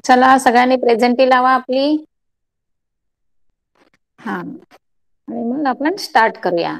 चला सगळ्यांनी प्रेझेंटी लावा आपली. हा, आणि मग आपण स्टार्ट करूया.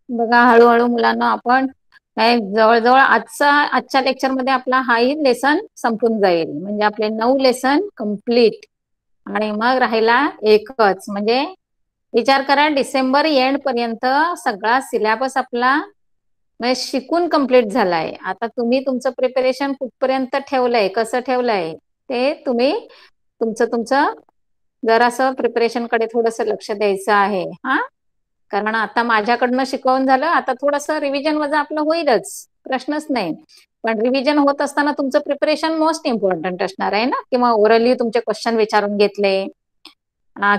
बघा, हळूहळू मुलांना आपण जवळजवळ आजच्या लेक्चरमध्ये आपला हाही लेसन संपून जाईल. म्हणजे आपले 9 लेसन कम्प्लीट. आणि मग राहिला एकच. म्हणजे विचार करा, डिसेंबर एंड पर्यंत सगळा सिलेबस आपला म्हणजे शिकून कम्प्लीट झालाय. आता तुम्ही तुमचं प्रिपरेशन कुठपर्यंत ठेवलंय, कसं ठेवलंय, ते तुम्ही तुमचं तुमचं जरासं प्रिपरेशन कडे थोडस लक्ष द्यायचं आहे. हा, कारण आता माझ्याकडनं शिकवून झालं, आता थोडंसं रिव्हिजन वजा आपलं होईलच, प्रश्नच नाही. पण रिव्हिजन होत असताना तुमचं प्रिपरेशन मोस्ट इम्पॉर्टंट असणार आहे ना. किंवा ओरली तुमचे क्वेश्चन विचारून घेतले,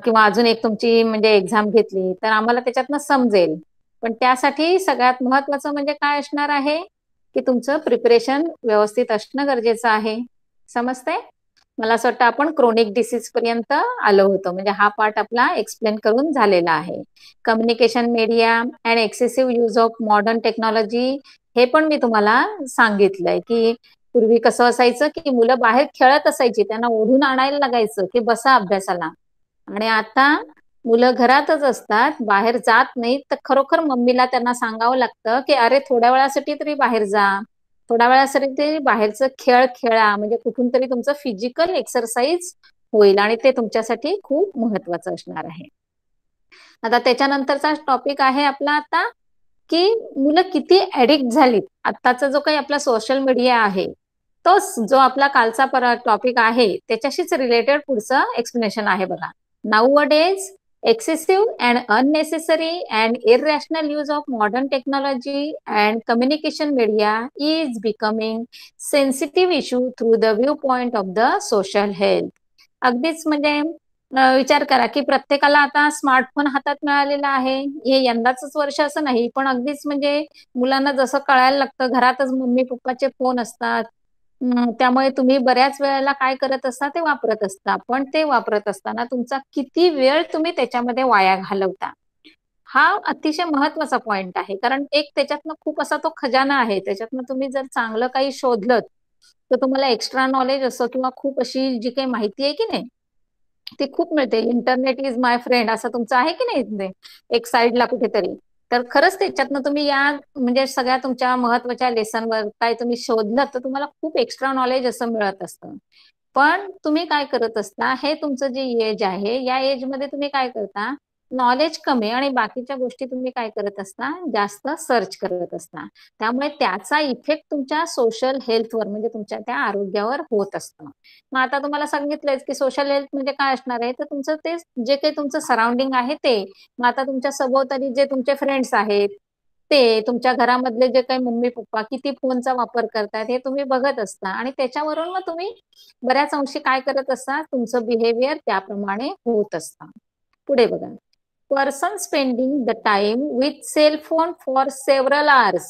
किंवा अजून एक तुमची म्हणजे एक्झाम घेतली, तर आम्हाला त्याच्यातनं समजेल. पण त्यासाठी सगळ्यात महत्वाचं म्हणजे काय असणार आहे, की तुमचं प्रिपरेशन व्यवस्थित असणं गरजेचं आहे. समजतंय? मला असं वाटतं आपण क्रोनिक डिसीज पर्यंत आलो होतो. म्हणजे हा पार्ट आपला एक्सप्लेन करून झालेला आहे. Communication media and excessive use of modern technology, हे पण मी तुम्हाला सांगितलंय की पूर्वी कसं असायचं की मुलं बाहेर खेळत असायची, त्यांना ओढून आणायला लागायचं की बसा अभ्यासाला. आणि आता मुलं घरातच असतात, बाहेर जात नाहीत, तर खरोखर मम्मीला त्यांना सांगावं लागतं की अरे थोड्या वेळासाठी तरी बाहेर जा, थोड्या वेळासाठी तरी बाहेरचं खेळ खेळा, म्हणजे कुठून तरी तुमचं फिजिकल एक्सरसाइज होईल. आणि ते तुमच्यासाठी खूप महत्वाचं असणार आहे. आता त्याच्यानंतरचा टॉपिक आहे आपला आता, की मुलं किती ऍडिक्ट झालीत. आत्ताचा जो काही आपला सोशल मीडिया आहे, तो जो आपला कालचा टॉपिक आहे त्याच्याशीच रिलेटेड पुढचं एक्सप्लेनेशन आहे. बघा, nowadays excessive and unnecessary and irrational use of modern technology and communication media is becoming sensitive issue through the viewpoint of the social health. अगदीच म्हणजे विचार करा की प्रत्येकाला आता स्मार्टफोन हातात मिळालेला आहे. हे यंदाच वर्ष असं नाही, पण अगदीच म्हणजे मुलांना जसं कळायला लागतं, घरातच मम्मी पप्पाचे फोन असतात. त्यामुळे तुम्ही बऱ्याच वेळेला काय करत असता, ते वापरत असता. पण ते वापरत असताना तुमचा किती वेळ तुम्ही त्याच्यामध्ये वाया घालवता, हा अतिशय महत्वाचा पॉइंट आहे. कारण एक त्याच्यातनं खूप असा तो खजाना आहे. त्याच्यातनं तुम्ही जर चांगलं काही शोधलं, तर तुम्हाला एक्स्ट्रा नॉलेज असं किंवा खूप अशी जी काही माहिती आहे की नाही, ती खूप मिळते. इंटरनेट इज माय फ्रेंड असं तुमचं आहे की नाही एक साईडला कुठेतरी. तर खरंच त्याच्यातनं तुम्ही या म्हणजे सगळ्या तुमच्या महत्वाच्या लेसनवर काय तुम्ही शोधलं, तर तुम्हाला खूप एक्स्ट्रा नॉलेज असं मिळत असतं. पण तुम्ही काय करत असता, हे तुमचं जे एज आहे, या एज मध्ये तुम्ही काय करता, नॉलेज कमी आणि बाकीच्या गोष्टी तुम्ही काय करत असता, जास्त सर्च करत असता. त्यामुळे त्याचा इफेक्ट तुमच्या सोशल हेल्थवर म्हणजे तुमच्या त्या आरोग्यावर होत असतं. मग आता तुम्हाला सांगितलंच की सोशल हेल्थ म्हणजे काय असणार आहे, तर तुमचं ते जे काही तुमचं सराउंडिंग आहे ते. मग आता तुमच्या सभोवताली जे तुमचे फ्रेंड्स आहेत, ते तुमच्या घरामधले जे काही मम्मी पप्पा किती फोनचा वापर करतात हे तुम्ही बघत असता. आणि त्याच्यावरून मग तुम्ही बऱ्याच अंशी काय करत असता, तुमचं बिहेवियर त्याप्रमाणे होत असतं. पुढे बघा, person spending the time with cell phone for several hours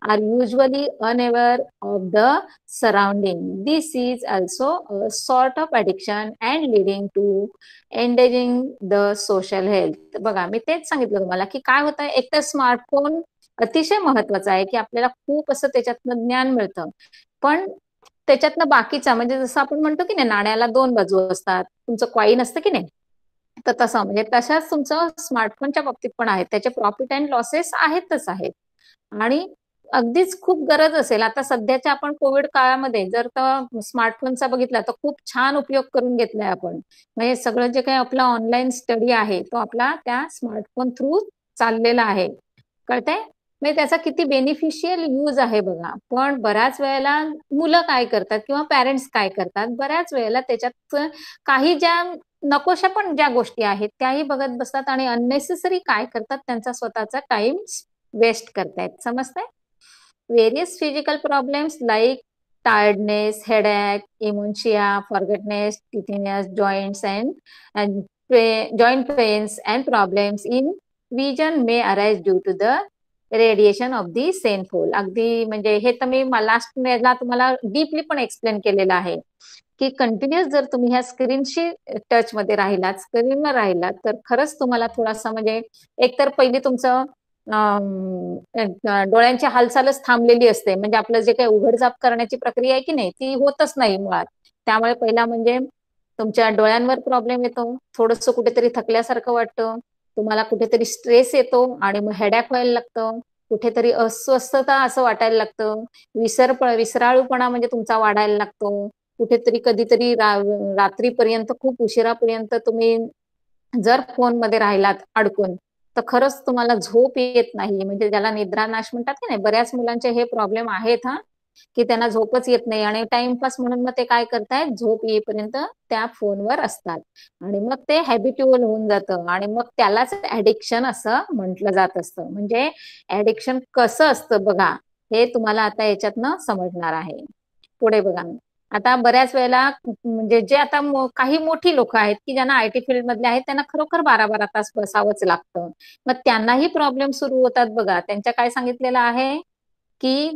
are usually unaware of the surrounding. This is also a sort of addiction and leading to endangering the social health. बघा, मी तेच सांगितलं तुम्हाला की काय होतं, एक तर स्मार्टफोन अतिशय महत्वाचा आहे की आपल्याला खूप असं त्याच्यातनं ज्ञान मिळतं. पण त्याच्यातनं बाकीचा म्हणजे जसं आपण म्हणतो की नाही, नाण्याला दोन बाजू असतात, तुमचं कॉईन असतं की नाही, तर तसं म्हणजे तशाच तुमचं स्मार्टफोनच्या बाबतीत पण आहे. त्याचे प्रॉफिट अँड लॉसेस आहेतच आहेत. आणि अगदीच खूप गरज असेल, आता सध्याच्या आपण कोविड काळामध्ये जर तर स्मार्टफोनचा बघितला, तर खूप छान उपयोग करून घेतलाय आपण. म्हणजे सगळं जे काही आपला ऑनलाईन स्टडी आहे, तो आपला त्या स्मार्टफोन थ्रू चाललेला आहे. कळतंय? म्हणजे त्याचा किती बेनिफिशियल यूज आहे बघा. पण बऱ्याच वेळेला मुलं काय करतात किंवा पॅरेंट्स काय करतात, बऱ्याच वेळेला त्याच्यात काही ज्या नकोशा पण ज्या गोष्टी आहेत त्याही बघत बसतात आणि अननेसेसरी काय करतात, त्यांचा स्वतःचा टाइम वेस्ट करतायत. समजतंय? Various physical problems like tiredness, headache, inertia, forgetfulness, tenderness, joints and joint pains and problems in vision may arise due to the radiation of the cellphone. अगदी म्हणजे हे तर मी लास्ट याला तुम्हाला डीपली पण एक्सप्लेन केलेलं आहे की कंटिन्युअस जर तुम्ही ह्या स्क्रीनशी टच मध्ये राहिलात, स्क्रीनवर राहिलात, तर खरंच तुम्हाला थोडासा म्हणजे एकतर पहिली तुमचं डोळ्यांची हालचालच थांबलेली असते. म्हणजे आपलं जे काही उघडझाप करण्याची प्रक्रिया आहे की नाही ती होतच नाही मुळात. त्यामुळे पहिला म्हणजे तुमच्या डोळ्यांवर प्रॉब्लेम येतो, थोडंसं कुठेतरी थकल्यासारखं वाटतं, तुम्हाला कुठेतरी स्ट्रेस येतो आणि मग हेडॅक व्हायला लागतं, कुठेतरी अस्वस्थता असं वाटायला लागतं, विसराळूपणा म्हणजे तुमचा वाढायला लागतो, कुठेतरी कधीतरी रात्रीपर्यंत खूप उशिरापर्यंत तुम्ही जर फोनमध्ये राहिलात अडकून तर खरंच तुम्हाला झोप येत नाही. म्हणजे ज्याला निद्रानाश म्हणतात की नाही, बऱ्याच मुलांचे हे प्रॉब्लेम आहेत हा, की त्यांना झोपच येत नाही आणि टाइमपास म्हणून मग ते काय करतायत, झोप येईपर्यंत त्या फोनवर असतात आणि मग ते हॅबिट्युअल होऊन जातं आणि मग त्यालाच ऍडिक्शन असं म्हटलं जात असतं. म्हणजे ऍडिक्शन कसं असतं बघा, हे तुम्हाला आता याच्यातनं समजणार आहे. पुढे बघा, आता बऱ्याच वेळेला म्हणजे जे आता काही मोठी लोक आहेत की ज्यांना आयटी फील्ड मधले आहेत त्यांना खरोखर 12-12 तास बसावंच लागतं. मग त्यांनाही प्रॉब्लेम सुरू होतात बघा. त्यांच्या काय सांगितलेलं आहे की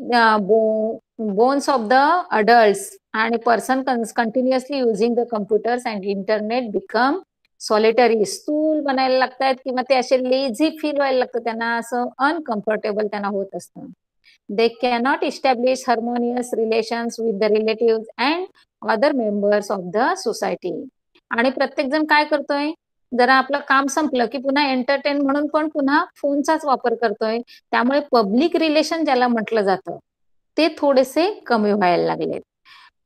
बोन्स ऑफ द अडल्ट आणि person continuously using the computers and internet become solitary, स्थूल बनायला लागतात किंवा ते असे लेझी फील व्हायला लागतं, त्यांना असं अनकम्फर्टेबल त्यांना होत असतं. They cannot establish harmonious relations with the relatives and other members of the society. आणि प्रत्येक जण काय करतोय, जरा आपलं काम संपलं की पुन्हा एंटरटेन म्हणून पण पुन्हा फोनचाच वापर करतोय. त्यामुळे पब्लिक रिलेशन ज्याला म्हटलं जातं ते थोडेसे कमी व्हायला लागलेत.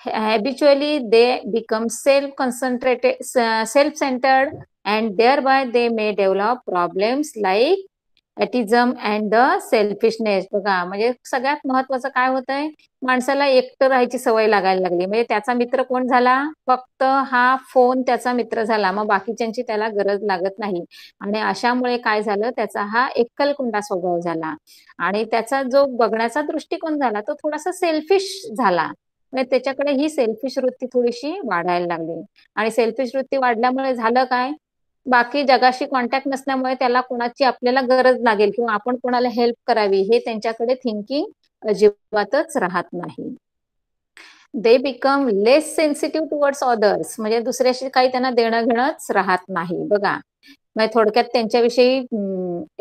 Habitually they become self-concentrated, self-centered, and thereby they may develop problems like autism and the selfishness. बघा म्हणजे सगळ्यात महत्वाचं काय होतंय, माणसाला एकटं राहायची सवय लागायला लागली. म्हणजे त्याचा मित्र कोण झाला, फक्त हा फोन त्याचा मित्र झाला, मग बाकीच्यांची त्याला गरज लागत नाही. आणि अशामुळे काय झालं, त्याचा हा एकलकुंडा स्वभाव झाला आणि त्याचा जो बघण्याचा दृष्टिकोन झाला तो थोडासा सेल्फिश झाला. म्हणजे त्याच्याकडे ही सेल्फिश वृत्ती थोडीशी वाढायला लागली आणि सेल्फिश वृत्ती वाढल्यामुळे झालं काय, बाकी जगाशी कॉन्टॅक्ट नसल्यामुळे त्याला कोणाची आपल्याला गरज लागेल किंवा आपण कोणाला हेल्प करावी हे त्यांच्याकडे थिंकिंग अजिबातच राहत नाही. They become less sensitive towards others. म्हणजे दुसऱ्याशी काही त्यांना देणं घेणंच राहत नाही बघा. म्हणजे थोडक्यात त्यांच्याविषयी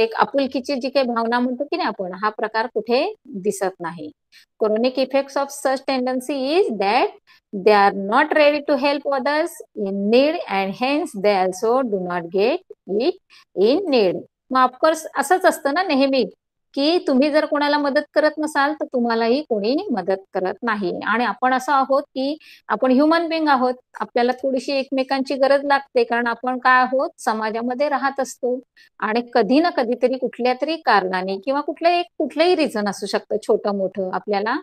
एक आपुलकीची जी काही भावना म्हणतो की नाही आपण, हा प्रकार कुठे दिसत नाही. Chronic effects of such tendency is that they are not ready to help others in need and hence they also do not get it in need. मग ऑफकोर्स असंच असतं ना नेहमी, की तुम्ही जर कोणाला मदत करत नसाल तर तुम्हालाही कोणी मदत करत नाही. आणि आपण असं आहोत की आपण ह्युमन बिंग आहोत, आपल्याला थोडीशी एकमेकांची गरज लागते, कारण आपण काय आहोत, समाजामध्ये राहत असतो आणि कधी ना कधीतरी कुठल्या तरी कारणाने किंवा कुठलंही रिझन असू शकतं छोटं मोठं, आपल्याला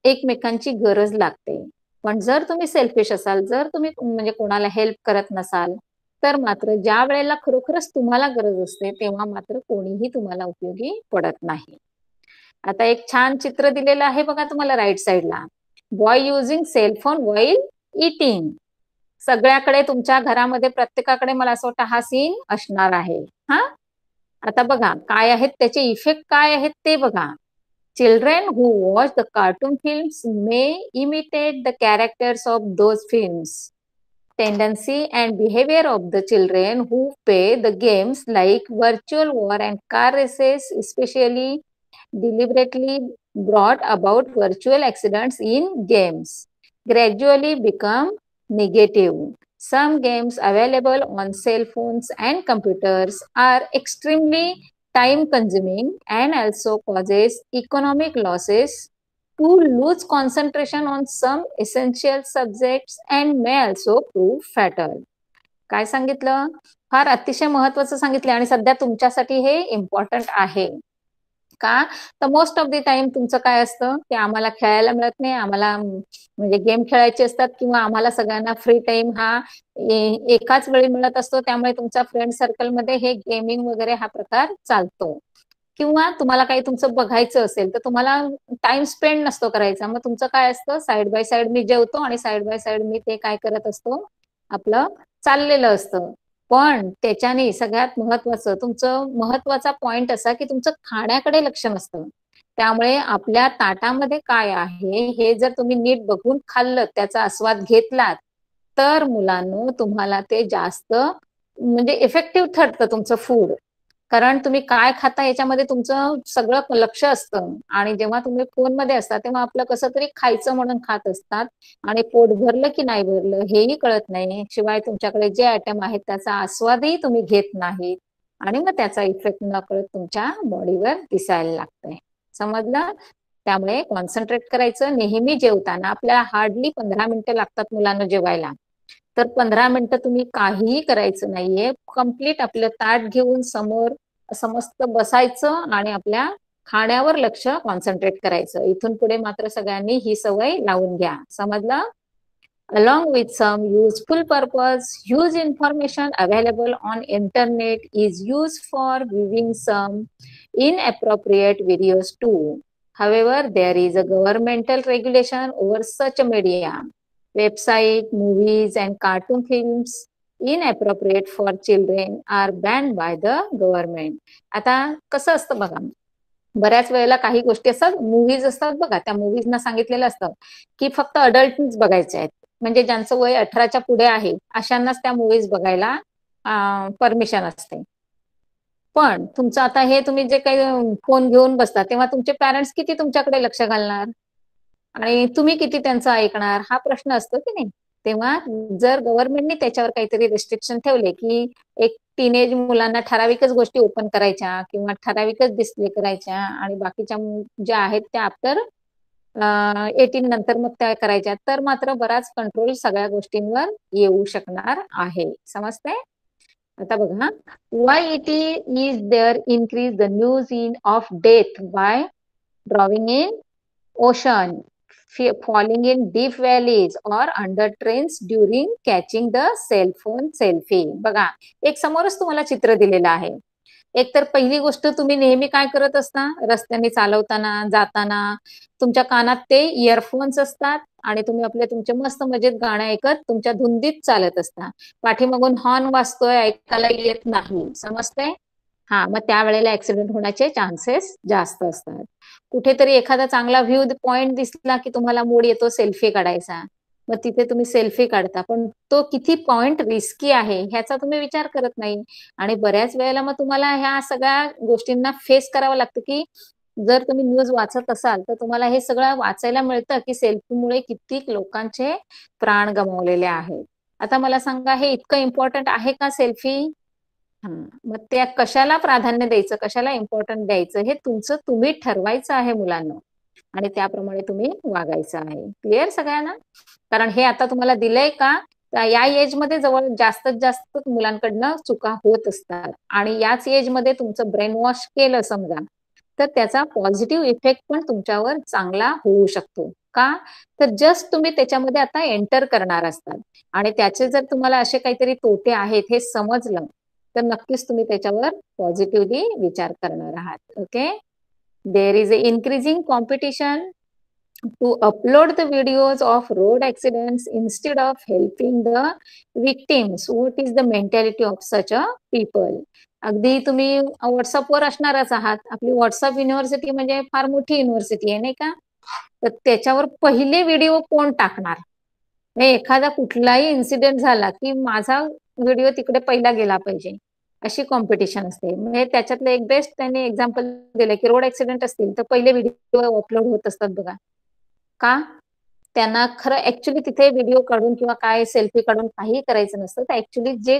एकमेकांची गरज लागते. पण जर तुम्ही सेल्फिश असाल, जर तुम्ही म्हणजे कोणाला हेल्प करत नसाल, तर मात्र ज्या वेळेला खरोखरच तुम्हाला गरज असते तेव्हा मात्र कोणीही तुम्हाला उपयोगी पडत नाही. आता एक छान चित्र दिलेलं आहे बघा तुम्हाला राईट साईडला. Boy using cellphone while eating. सगळ्याकडे तुमच्या घरामध्ये प्रत्येकाकडे मला असं वाटतं हा सीन असणार आहे. हा, आता बघा काय आहेत त्याचे इफेक्ट, काय आहेत ते बघा. Children who watch the cartoon films may imitate the characters of those films. Tendency and behavior of the children who play the games like virtual war and car races, especially deliberately brought about virtual accidents in games, gradually become negative. Some games available on cell phones and computers are extremely time consuming and also causes economic losses to lose concentration on some essential subjects and may also prove fatal. काय सांगितलं, फार अतिशय महत्वाचं सांगितलं आणि सध्या तुमच्यासाठी हे इम्पॉर्टंट आहे. का? तर मोस्ट ऑफ द टाइम तुमचं काय असतं की आम्हाला खेळायला मिळत नाही, आम्हाला म्हणजे गेम खेळायचे असतात किंवा आम्हाला सगळ्यांना फ्री टाइम हा एकाच वेळी मिळत असतो, त्यामुळे तुमच्या फ्रेंड सर्कलमध्ये हे गेमिंग वगैरे हा प्रकार चालतो. किंवा तुम्हाला काही तुमचं बघायचं असेल तर तुम्हाला टाइम स्पेंड नसतो करायचा, मग तुमचं काय असतं, साईड बाय साईड मी जेवतो आणि साईड बाय साईड मी ते काय करत असतो, आपलं चाललेलं असतं. पण त्याच्याने सगळ्यात महत्वाचं तुमचं महत्वाचा पॉइंट असा की तुमचं खाण्याकडे लक्ष नसतं. त्यामुळे आपल्या ताटामध्ये काय आहे हे जर तुम्ही नीट बघून खाल्लं, त्याचा आस्वाद घेतलात, तर मुलांनो तुम्हाला ते जास्त म्हणजे इफेक्टिव्ह ठरतं तुमचं फूड. कारण तुम्ही काय खाता याच्यामध्ये तुमचं सगळं लक्ष असतं. आणि जेव्हा तुम्ही फोनमध्ये असता तेव्हा आपलं कसं तरी खायचं म्हणून खात असतात आणि पोट भरलं की नाही भरलं हेही कळत नाही. शिवाय तुमच्याकडे जे आयटम आहेत त्याचा आस्वादही तुम्ही घेत नाहीत आणि मग त्याचा इफेक्ट नकळत तुमच्या बॉडीवर दिसायला लागतंय. समजलं? त्यामुळे कॉन्सन्ट्रेट करायचं. नेहमी जेवताना आपल्याला हार्डली 15 मिनिटं लागतात मुलांना जेवायला. तर 15 मिनिटं तुम्ही काहीही करायचं नाहीये. कम्प्लीट आपलं ताट घेऊन समोर समस्त बसायचं आणि आपल्या खाण्यावर लक्ष कॉन्सन्ट्रेट करायचं. इथून पुढे मात्र सगळ्यांनी ही सवय लावून घ्या. समजलं? Along with some useful purpose, huge information available on internet is used for viewing some inappropriate videos too. However, there is a governmental regulation over such media. Website, movies and cartoon films inappropriate for children are banned by the government. आता कसं असतं बघा, बऱ्याच वेळेला काही गोष्टी असतात, movies असतात बघा, त्या मूवीजना सांगितलेलं असतं की फक्त अडल्टच बघायचे आहेत. म्हणजे ज्यांचं वय 18च्या पुढे आहे अशांनाच त्या मूवीज बघायला परमिशन असते. पण तुमचं आता हे तुम्ही जे काही फोन घेऊन बसता तेव्हा तुमचे पॅरेंट्स किती तुमच्याकडे लक्ष घालणार आणि तुम्ही किती त्यांचं ऐकणार हा प्रश्न असतो की नाही. तेव्हा जर गव्हर्नमेंटने त्याच्यावर काहीतरी रिस्ट्रिक्शन ठेवले की एक टीनेज मुलांना ठराविकच गोष्टी ओपन करायच्या किंवा ठराविकच डिस्प्ले करायच्या आणि बाकीच्या ज्या आहेत त्या आफ्टर 18 नंतर मग त्या करायच्या, तर मात्र बराच कंट्रोल सगळ्या गोष्टींवर येऊ शकणार आहे. समजतंय? आता बघा, why it is there increase the news in of death by drowning in ocean, falling in deep valleys or under trains during catching the cell phone selfie. बघा, एक समोरच तुम्हाला चित्र दिलेलं आहे. एक तर पहिली गोष्ट तुम्ही नेहमी काय करत असता, रस्त्याने चालवताना जाताना तुमच्या कानात ते इयरफोन्स असतात आणि तुम्ही आपले तुमचे मस्त मजेत गाणं ऐकत तुमच्या धुंदीत चालत असता. पाठीमागून हॉर्न वाजतोय ऐकायला येत नाही. समजतंय? हा, मग त्यावेळेला ऍक्सिडेंट होण्याचे चान्सेस जास्त असतात. कुठेतरी एखादा चांगला व्ह्यू पॉइंट दिसला की तुम्हाला मूड येतो सेल्फी काढायचा, मग तिथे तुम्ही सेल्फी काढता, पण तो किती पॉइंट रिस्की आहे ह्याचा तुम्ही विचार करत नाही. आणि बऱ्याच वेळेला मग तुम्हाला ह्या सगळ्या गोष्टींना फेस करावं लागतं की जर तुम्ही न्यूज वाचत असाल तर तुम्हाला हे सगळं वाचायला मिळतं की सेल्फीमुळे किती लोकांचे प्राण गमावलेले आहेत. आता मला सांगा, हे इतकं इम्पॉर्टंट आहे का सेल्फी? मग त्या कशाला प्राधान्य द्यायचं, कशाला इम्पॉर्टंट द्यायचं हे तुमचं तुम्ही ठरवायचं आहे मुलांना आणि त्याप्रमाणे तुम्ही वागायचं आहे. क्लिअर सगळ्यांना? कारण हे आता तुम्हाला दिलंय का या एज मध्ये जवळ जास्तीत जास्त मुलांकडनं चुका होत असतात आणि याच एज मध्ये तुमचं ब्रेन वॉश केलं समजा तर त्याचा पॉझिटिव्ह इफेक्ट पण तुमच्यावर चांगला होऊ शकतो. का? तर जस्ट तुम्ही त्याच्यामध्ये आता एंटर करणार असतात आणि त्याचे जर तुम्हाला असे काहीतरी तोटे आहेत हे समजलं तर नक्कीच तुम्ही त्याच्यावर पॉझिटिव्हली विचार करणार आहात. Okay. There is a increasing competition to upload the videos of road accidents instead of helping the victims. What is the mentality of such a people? अगदी तुम्ही व्हॉट्सअपवर असणारच आहात. आपली व्हॉट्सअप युनिव्हर्सिटी म्हणजे फार मोठी युनिव्हर्सिटी आहे नाही का? तर त्याच्यावर पहिले व्हिडिओ कोण टाकणार? एखादा कुठलाही इन्सिडेंट झाला की माझा व्हिडिओ तिकडे पहिला गेला पाहिजे अशी कॉम्पिटिशन असते. म्हणजे त्याच्यातलं एक बेस्ट त्यांनी एक्झाम्पल दिलं की रोड ऍक्सिडेंट असतील तर पहिले व्हिडिओ अपलोड होत असतात बघा. का? त्यांना खरं ऍक्च्युली तिथे व्हिडिओ काढून किंवा काय सेल्फी काढून काही करायचं नसतं. तर ऍक्च्युली जे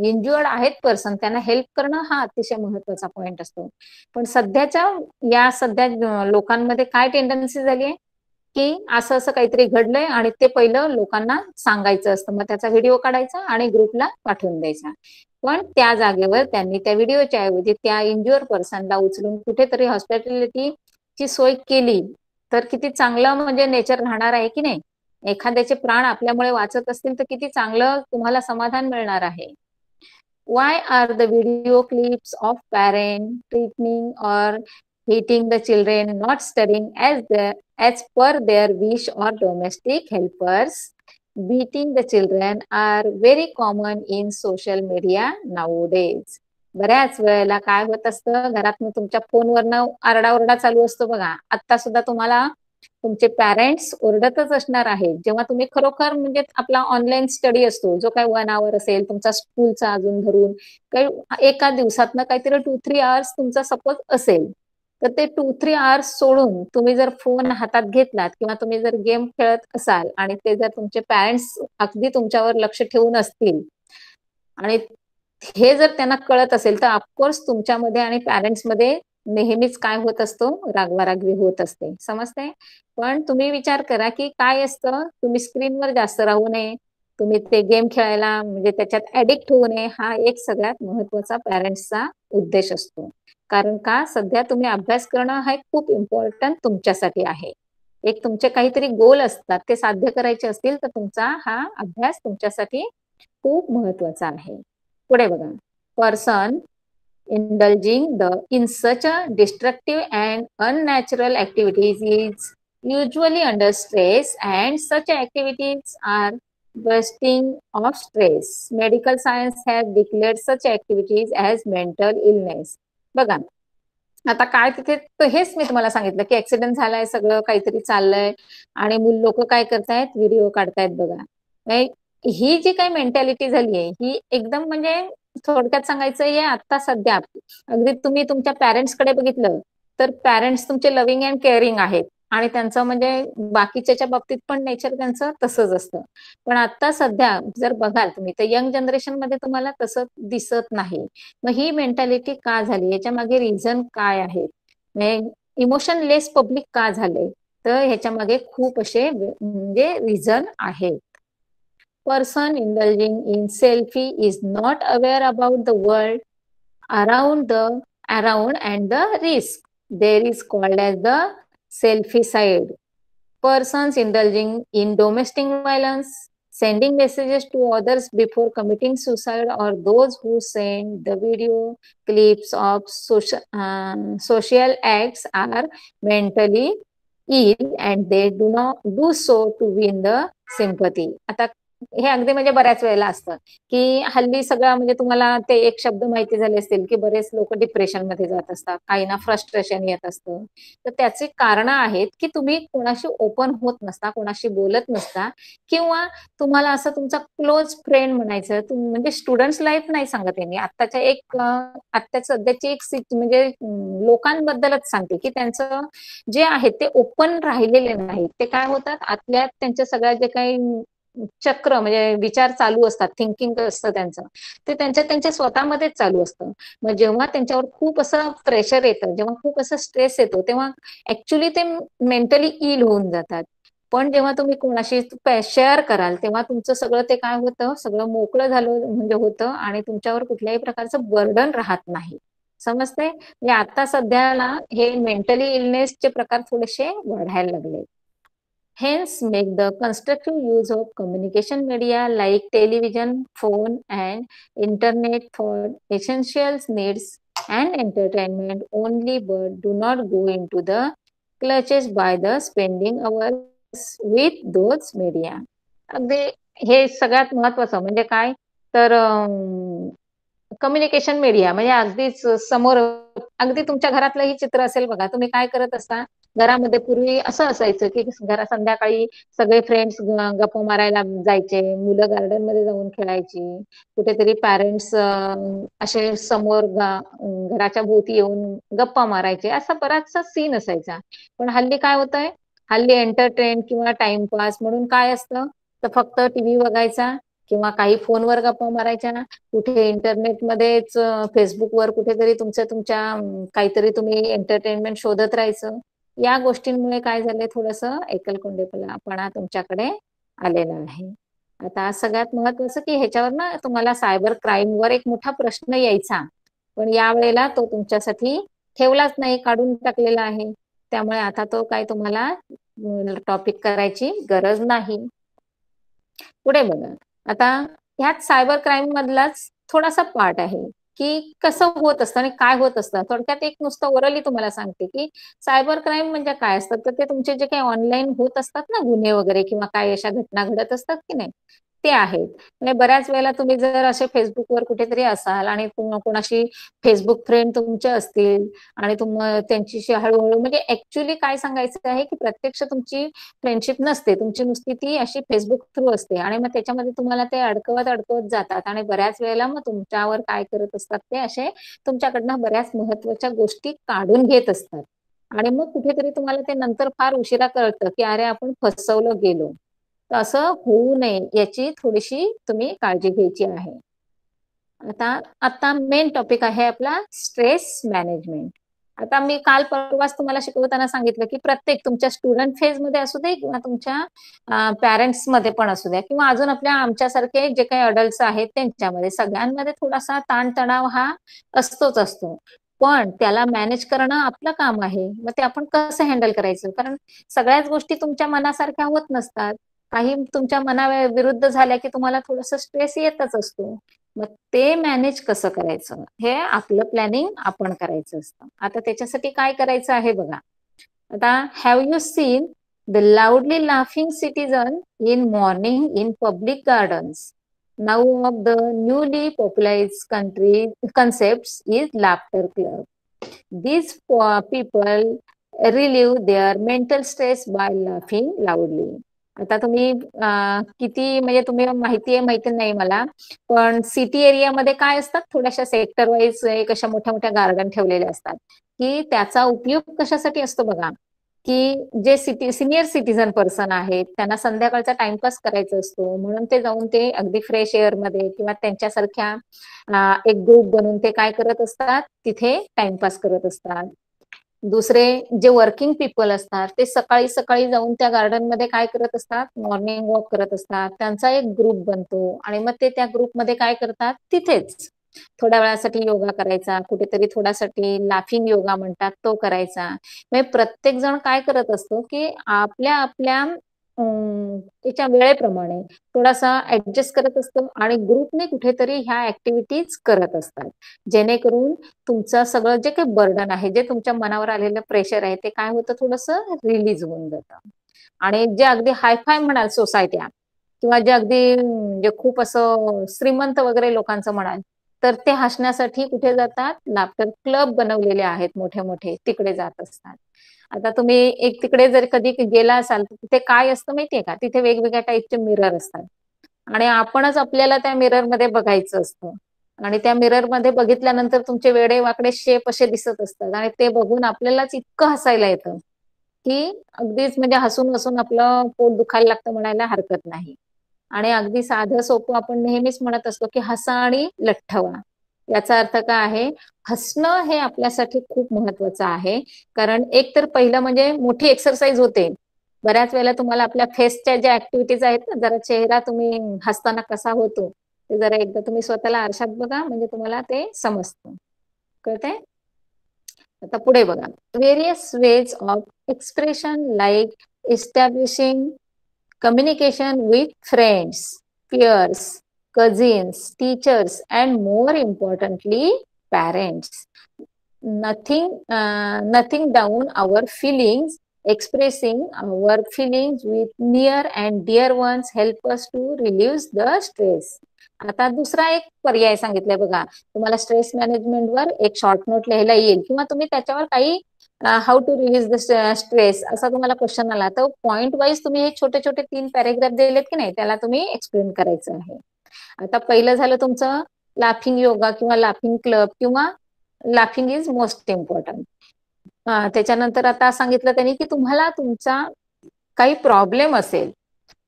इंज्युअर्ड आहेत पर्सन त्यांना हेल्प करणं हा अतिशय महत्वाचा पॉइंट असतो. पण सध्याच्या या सध्या लोकांमध्ये काय टेंडन्सी झाली आहे की असं असं काहीतरी घडलंय आणि ते पहिलं लोकांना सांगायचं असतं, मग त्याचा व्हिडिओ काढायचा आणि ग्रुपला पाठवून द्यायचा. पण त्या जागेवर त्यांनी त्या व्हिडिओच्या ऐवजी त्या इंज्युअर पर्सनला उचलून कुठेतरी हॉस्पिटॅलिटीची सोय केली तर किती चांगलं म्हणजे नेचर राहणार आहे की नाही. एखाद्याचे प्राण आपल्यामुळे वाचत असतील तर किती चांगलं तुम्हाला समाधान मिळणार आहे. Why are the video clips of parents treating or hitting the children not studying as per their wish or domestic helpers? Beating the children are very common in social media nowadays. बऱ्याच वेळेला काय होत असतं, घरातनं तुमच्या फोनवरनं आरडाओरडा चालू असतो बघा. आता सुद्धा तुम्हाला तुमचे पॅरेंट्स ओरडतच असणार आहे जेव्हा तुम्ही खरोखर म्हणजे आपला ऑनलाईन स्टडी असतो जो काही 1 hour असेल तुमचा स्कूलचा अजून धरून काही एका दिवसातनं काहीतरी 2-3 hours तुमचा सपोज असेल तर ते 2-3 hours सोडून तुम्ही जर फोन हातात घेतलात किंवा तुम्ही जर गेम खेळत असाल आणि ते जर तुमचे पॅरेंट्स अगदी तुमच्यावर लक्ष ठेवून असतील आणि हे जर त्यांना कळत असेल तर ऑफकोर्स तुमच्यामध्ये आणि पॅरेंट्समध्ये नेहमीच काय होत असतो, रागवारागवी होत असते. समजते. पण तुम्ही विचार करा की काय असतं, तुम्ही स्क्रीनवर जास्त राहू नये, तुम्ही ते गेम खेळायला म्हणजे त्याच्यात ऍडिक्ट होऊ नये, हा एक सगळ्यात महत्वाचा पॅरेंट्सचा उद्देश असतो. कारण का सध्या तुम्ही अभ्यास करणं हे खूप इम्पॉर्टंट तुमच्यासाठी आहे. एक तुमचे काहीतरी गोल असतात ते साध्य करायचे असतील तर तुमचा हा अभ्यास तुमच्यासाठी खूप महत्वाचा आहे. पुढे बघा. Person indulging in such a destructive and unnatural activities is usually under stress and such activities are bursting of stress. Medical science has declared such activities as mental illness. बघा आता काय तिथे तर हेच मी तुम्हाला सांगितलं की ऍक्सिडेंट झालाय सगळं काहीतरी चाललंय आणि लोक काय करतायत व्हिडिओ काढतायत बघा. ही जी काही मेंटॅलिटी झाली आहे ही एकदम म्हणजे थोडक्यात सांगायचं आहे आता सध्या अगदी तुम्ही तुमच्या पॅरेंट्सकडे बघितलं तर पॅरेंट्स तुमचे लव्हिंग अँड केअरिंग आहेत आणि त्यांचं म्हणजे बाकीच्या बाबतीत पण नेचर त्यांचं तसंच असतं. पण आता सध्या जर बघाल तुम्ही तर यंग जनरेशन मध्ये तुम्हाला तसं दिसत नाही. मग ही मेंटॅलिटी का झाली याच्या मागे रिझन काय आहे, इमोशन लेस पब्लिक का झाले तर ह्याच्या मागे खूप असे म्हणजे रिझन आहेत. Person indulging in selfie is not aware about the world around and the risk. There is called as the selfie side. Persons indulging in domestic violence, sending messages to others before committing suicide, or those who send the video clips of social acts are mentally ill and they do not do so to win the sympathy. आता हे अगदी म्हणजे बऱ्याच वेळेला असतं की हल्ली सगळं म्हणजे तुम्हाला ते एक शब्द माहिती झाले असतील की बरेच लोक डिप्रेशन मध्ये जात असतात, काहींना फ्रस्ट्रेशन येत असतं. तर त्याची कारण आहेत की तुम्ही कोणाशी ओपन होत नसता, कोणाशी बोलत नसता किंवा तुम्हाला असं तुमचा क्लोज फ्रेंड म्हणायचं म्हणजे स्टुडंट्स लाईफ नाही सांगत आहे मी आत्ताच्या एक आत्ता सध्याची एक म्हणजे लोकांबद्दलच सांगते की त्यांचं जे आहे ते ओपन राहिलेले नाही. ते काय होतात आतल्या त्यांच्या सगळ्या जे काही चक्र म्हणजे विचार चालू असतात, थिंकिंग असतं त्यांचं ते त्यांच्या स्वतःमध्येच चालू असतं. मग जेव्हा त्यांच्यावर खूप असं प्रेशर येतं, जेव्हा खूप असं स्ट्रेस येतो तेव्हा ऍक्च्युली ते मेंटली इल होऊन जातात. पण जेव्हा तुम्ही कोणाशी शेअर कराल तेव्हा तुमचं सगळं ते काय होतं, सगळं मोकळं झालं म्हणजे होतं आणि तुमच्यावर कुठल्याही प्रकारचं बर्डन राहत नाही. समजते. म्हणजे आता सध्याला हे मेंटली इलनेसचे प्रकार थोडेसे वाढायला लागले. Hence, make the constructive use of communication media like television, phone, and internet for essential needs and entertainment only, but do not go into the clutches by the spending hours with those media. अगदी हे सगळ्यात महत्वाचं म्हणजे काय तर communication media म्हणजे अगदीच समोर अगदी तुमच्या घरातलं ही चित्र असेल बघा. तुम्ही काय करत असता घरामध्ये पूर्वी असं असायचं की घरा संध्याकाळी सगळे फ्रेंड्स गप्पा मारायला जायचे, मुलं गार्डन मध्ये जाऊन खेळायची, कुठेतरी पॅरेंट्स असे समोर घराच्या भोवती येऊन गप्पा मारायचे, असा बराचसा सीन असायचा. पण हल्ली काय होतंय, हल्ली एंटरटेन किंवा टाइमपास म्हणून काय असतं तर फक्त टीव्ही बघायचा किंवा काही फोनवर गप्पा मारायच्या, कुठे इंटरनेटमध्येच फेसबुकवर कुठेतरी तुमच्या काहीतरी तुम्ही एंटरटेनमेंट शोधत राहायचं. या गोष्टींमुळे काय झालंय थोडंसं एकलकोंडेपणा तुमच्याकडे आलेला आहे. आता सगळ्यात महत्वाचं की ह्याच्यावर ना तुम्हाला सायबर क्राईमवर एक मोठा प्रश्न यायचा, पण यावेळेला तो तुमच्यासाठी ठेवलाच नाही, काढून टाकलेला आहे. त्यामुळे आता तो काय तुम्हाला टॉपिक करायची गरज नाही. पुढे बघा. आता ह्यात सायबर क्राईम मधलाच थोडासा पार्ट आहे की कसं होत असतं आणि काय होत असतं. थोडक्यात एक नुसतं ओरली तुम्हाला सांगते की सायबर क्राईम म्हणजे काय असतं, तर ते तुमचे जे काही ऑनलाईन होत असतात ना गुन्हे वगैरे किंवा काय अशा घटना घडत असतात की नाही, ते आहेत. म्हणजे बऱ्याच वेळेला तुम्ही जर असे फेसबुकवर कुठेतरी असाल आणि कोणाशी फेसबुक फ्रेंड तुमचे असतील आणि त्यांच्याशी हळूहळू म्हणजे ऍक्च्युली काय सांगायचं आहे की प्रत्यक्ष तुमची फ्रेंडशिप नसते, तुमची नुसती ती अशी फेसबुक थ्रू असते आणि मग त्याच्यामध्ये तुम्हाला ते अडकवत अडकवत जातात आणि बऱ्याच वेळेला मग तुमच्यावर काय करत असतात ते असे तुमच्याकडनं बऱ्याच महत्वाच्या गोष्टी काढून घेत असतात आणि मग कुठेतरी तुम्हाला ते नंतर फार उशिरा कळतं की अरे आपण फसवलं गेलो. तर असं होऊ नये याची थोडीशी तुम्ही काळजी घ्यायची आहे. आता आता मेन टॉपिक आहे आपला स्ट्रेस मॅनेजमेंट. आता मी काल परवाच तुम्हाला शिकवताना सांगितलं की प्रत्येक तुमच्या स्टुडंट फेज मध्ये असू दे किंवा तुमच्या पॅरेंट्स मध्ये पण असू द्या किंवा अजून आपल्या आमच्यासारखे जे काही अडल्ट आहेत त्यांच्यामध्ये सगळ्यांमध्ये थोडासा ताणतणाव हा असतोच असतो. पण त्याला मॅनेज करणं आपलं काम आहे. मग ते आपण कसं हँडल करायचं, कारण सगळ्याच गोष्टी तुमच्या मनासारख्या होत नसतात. काही तुमच्या मनाविरुद्ध झाल्या की तुम्हाला थोडस स्ट्रेस येतच असतो. मग ते मॅनेज कसं करायचं हे आपलं प्लॅनिंग आपण करायचं असतं. आता त्याच्यासाठी काय करायचं आहे बघा. आता have you seen the loudly laughing citizen in morning in public gardens? Now of the newly popularised country concepts is laughter club. These people relieve their mental stress by laughing loudly. आता तुम्ही किती म्हणजे तुम्ही माहिती आहे माहिती नाही मला, पण सिटी एरियामध्ये काय असतात थोड्याशा सेक्टर वाईज एक अशा मोठ्या मोठ्या गार्डन ठेवलेल्या असतात की त्याचा उपयोग कशासाठी असतो बघा, की जे सिनियर सिटीजन पर्सन आहेत त्यांना संध्याकाळचा टाइमपास करायचा असतो म्हणून ते जाऊन ते अगदी फ्रेश एअर मध्ये किंवा त्यांच्यासारख्या एक ग्रुप बनून ते काय करत असतात तिथे टाइमपास करत असतात. दुसरे जे वर्किंग पीपल असतात ते सकाळी सकाळी जाऊन त्या गार्डन मध्ये काय करत असतात, मॉर्निंग वॉक करत असतात. त्यांचा एक ग्रुप बनतो आणि मग ते त्या ग्रुपमध्ये काय करतात तिथेच थोड्या वेळासाठी योगा करायचा, कुठेतरी थोड्यासाठी लाफिंग योगा म्हणतात तो करायचा. म्हणजे प्रत्येक जण काय करत असतो की आपल्या आपल्या त्याच्या वेळेप्रमाणे थोडासा ऍडजस्ट करत असतो आणि ग्रुपने कुठेतरी ह्या ऍक्टिव्हिटीज करत असतात, जेणेकरून तुमचं सगळं जे काही बर्डन आहे, जे तुमच्या मनावर आलेलं प्रेशर आहे ते काय होतं थोडंसं रिलीज होऊन जातं. आणि जे अगदी हायफाय म्हणाल सोसायट्या किंवा जे अगदी म्हणजे खूप असं श्रीमंत वगैरे लोकांचं म्हणाल, तर ते हसण्यासाठी कुठे जातात, लाफ्टर क्लब बनवलेले आहेत मोठे मोठे तिकडे जात असतात. आता तुम्ही एक तिकडे जर कधी गेला असाल तर तिथे काय असतं माहितीये का, तिथे वेगवेगळ्या टाईपचे मिरर असतात आणि आपणच आपल्याला त्या मिरर मध्ये बघायचं असतं आणि त्या मिरर मध्ये बघितल्यानंतर तुमचे वेडे वाकडे शेप असे दिसत असतात आणि ते बघून आपल्यालाच इतकं हसायला येतं की अगदीच म्हणजे हसून हसून आपलं पोट दुखायला लागतं म्हणायला हरकत नाही. आणि अगदी साधं सोपं आपण नेहमीच म्हणत असतो की हसा आणि लठ्ठ व्हा. याचा अर्थ काय आहे, हसणं हे आपल्यासाठी खूप महत्वाचं आहे. कारण एक तर पहिलं म्हणजे मोठी एक्सरसाइज होते. बऱ्याच वेळेला तुम्हाला आपल्या फेसच्या ज्या ऍक्टिव्हिटीज आहेत ना, जरा चेहरा तुम्ही हसताना कसा होतो ते जरा एकदा तुम्ही स्वतःला आरशात बघा म्हणजे तुम्हाला ते समजतं. कळतंय? आता पुढे बघा. Various ways of expression like establishing communication with friends, peers, cousins, teachers, and more importantly, parents. Nothing down our feelings. Expressing our feelings with near and dear ones help us to release the stress. आता दुसरा एक पर्याय सांगितलाय बघा, तुम्हाला stress मॅनेजमेंटवर एक short note लिहायला येईल किंवा तुम्ही त्याच्यावर काही how to release the stress असा तुम्हाला क्वेश्चन आला तर पॉइंट वाईज तुम्ही हे छोटे छोटे 3 पॅरेग्राफ दिलेत की नाही त्याला तुम्ही एक्सप्लेन करायचं आहे. आता पहिलं झालं तुमचं लाफिंग योगा किंवा लाफिंग क्लब किंवा लाफिंग इज मोस्ट इम्पॉर्टंट. त्याच्यानंतर आता सांगितलं त्यांनी की तुम्हाला तुमचा काही प्रॉब्लेम असेल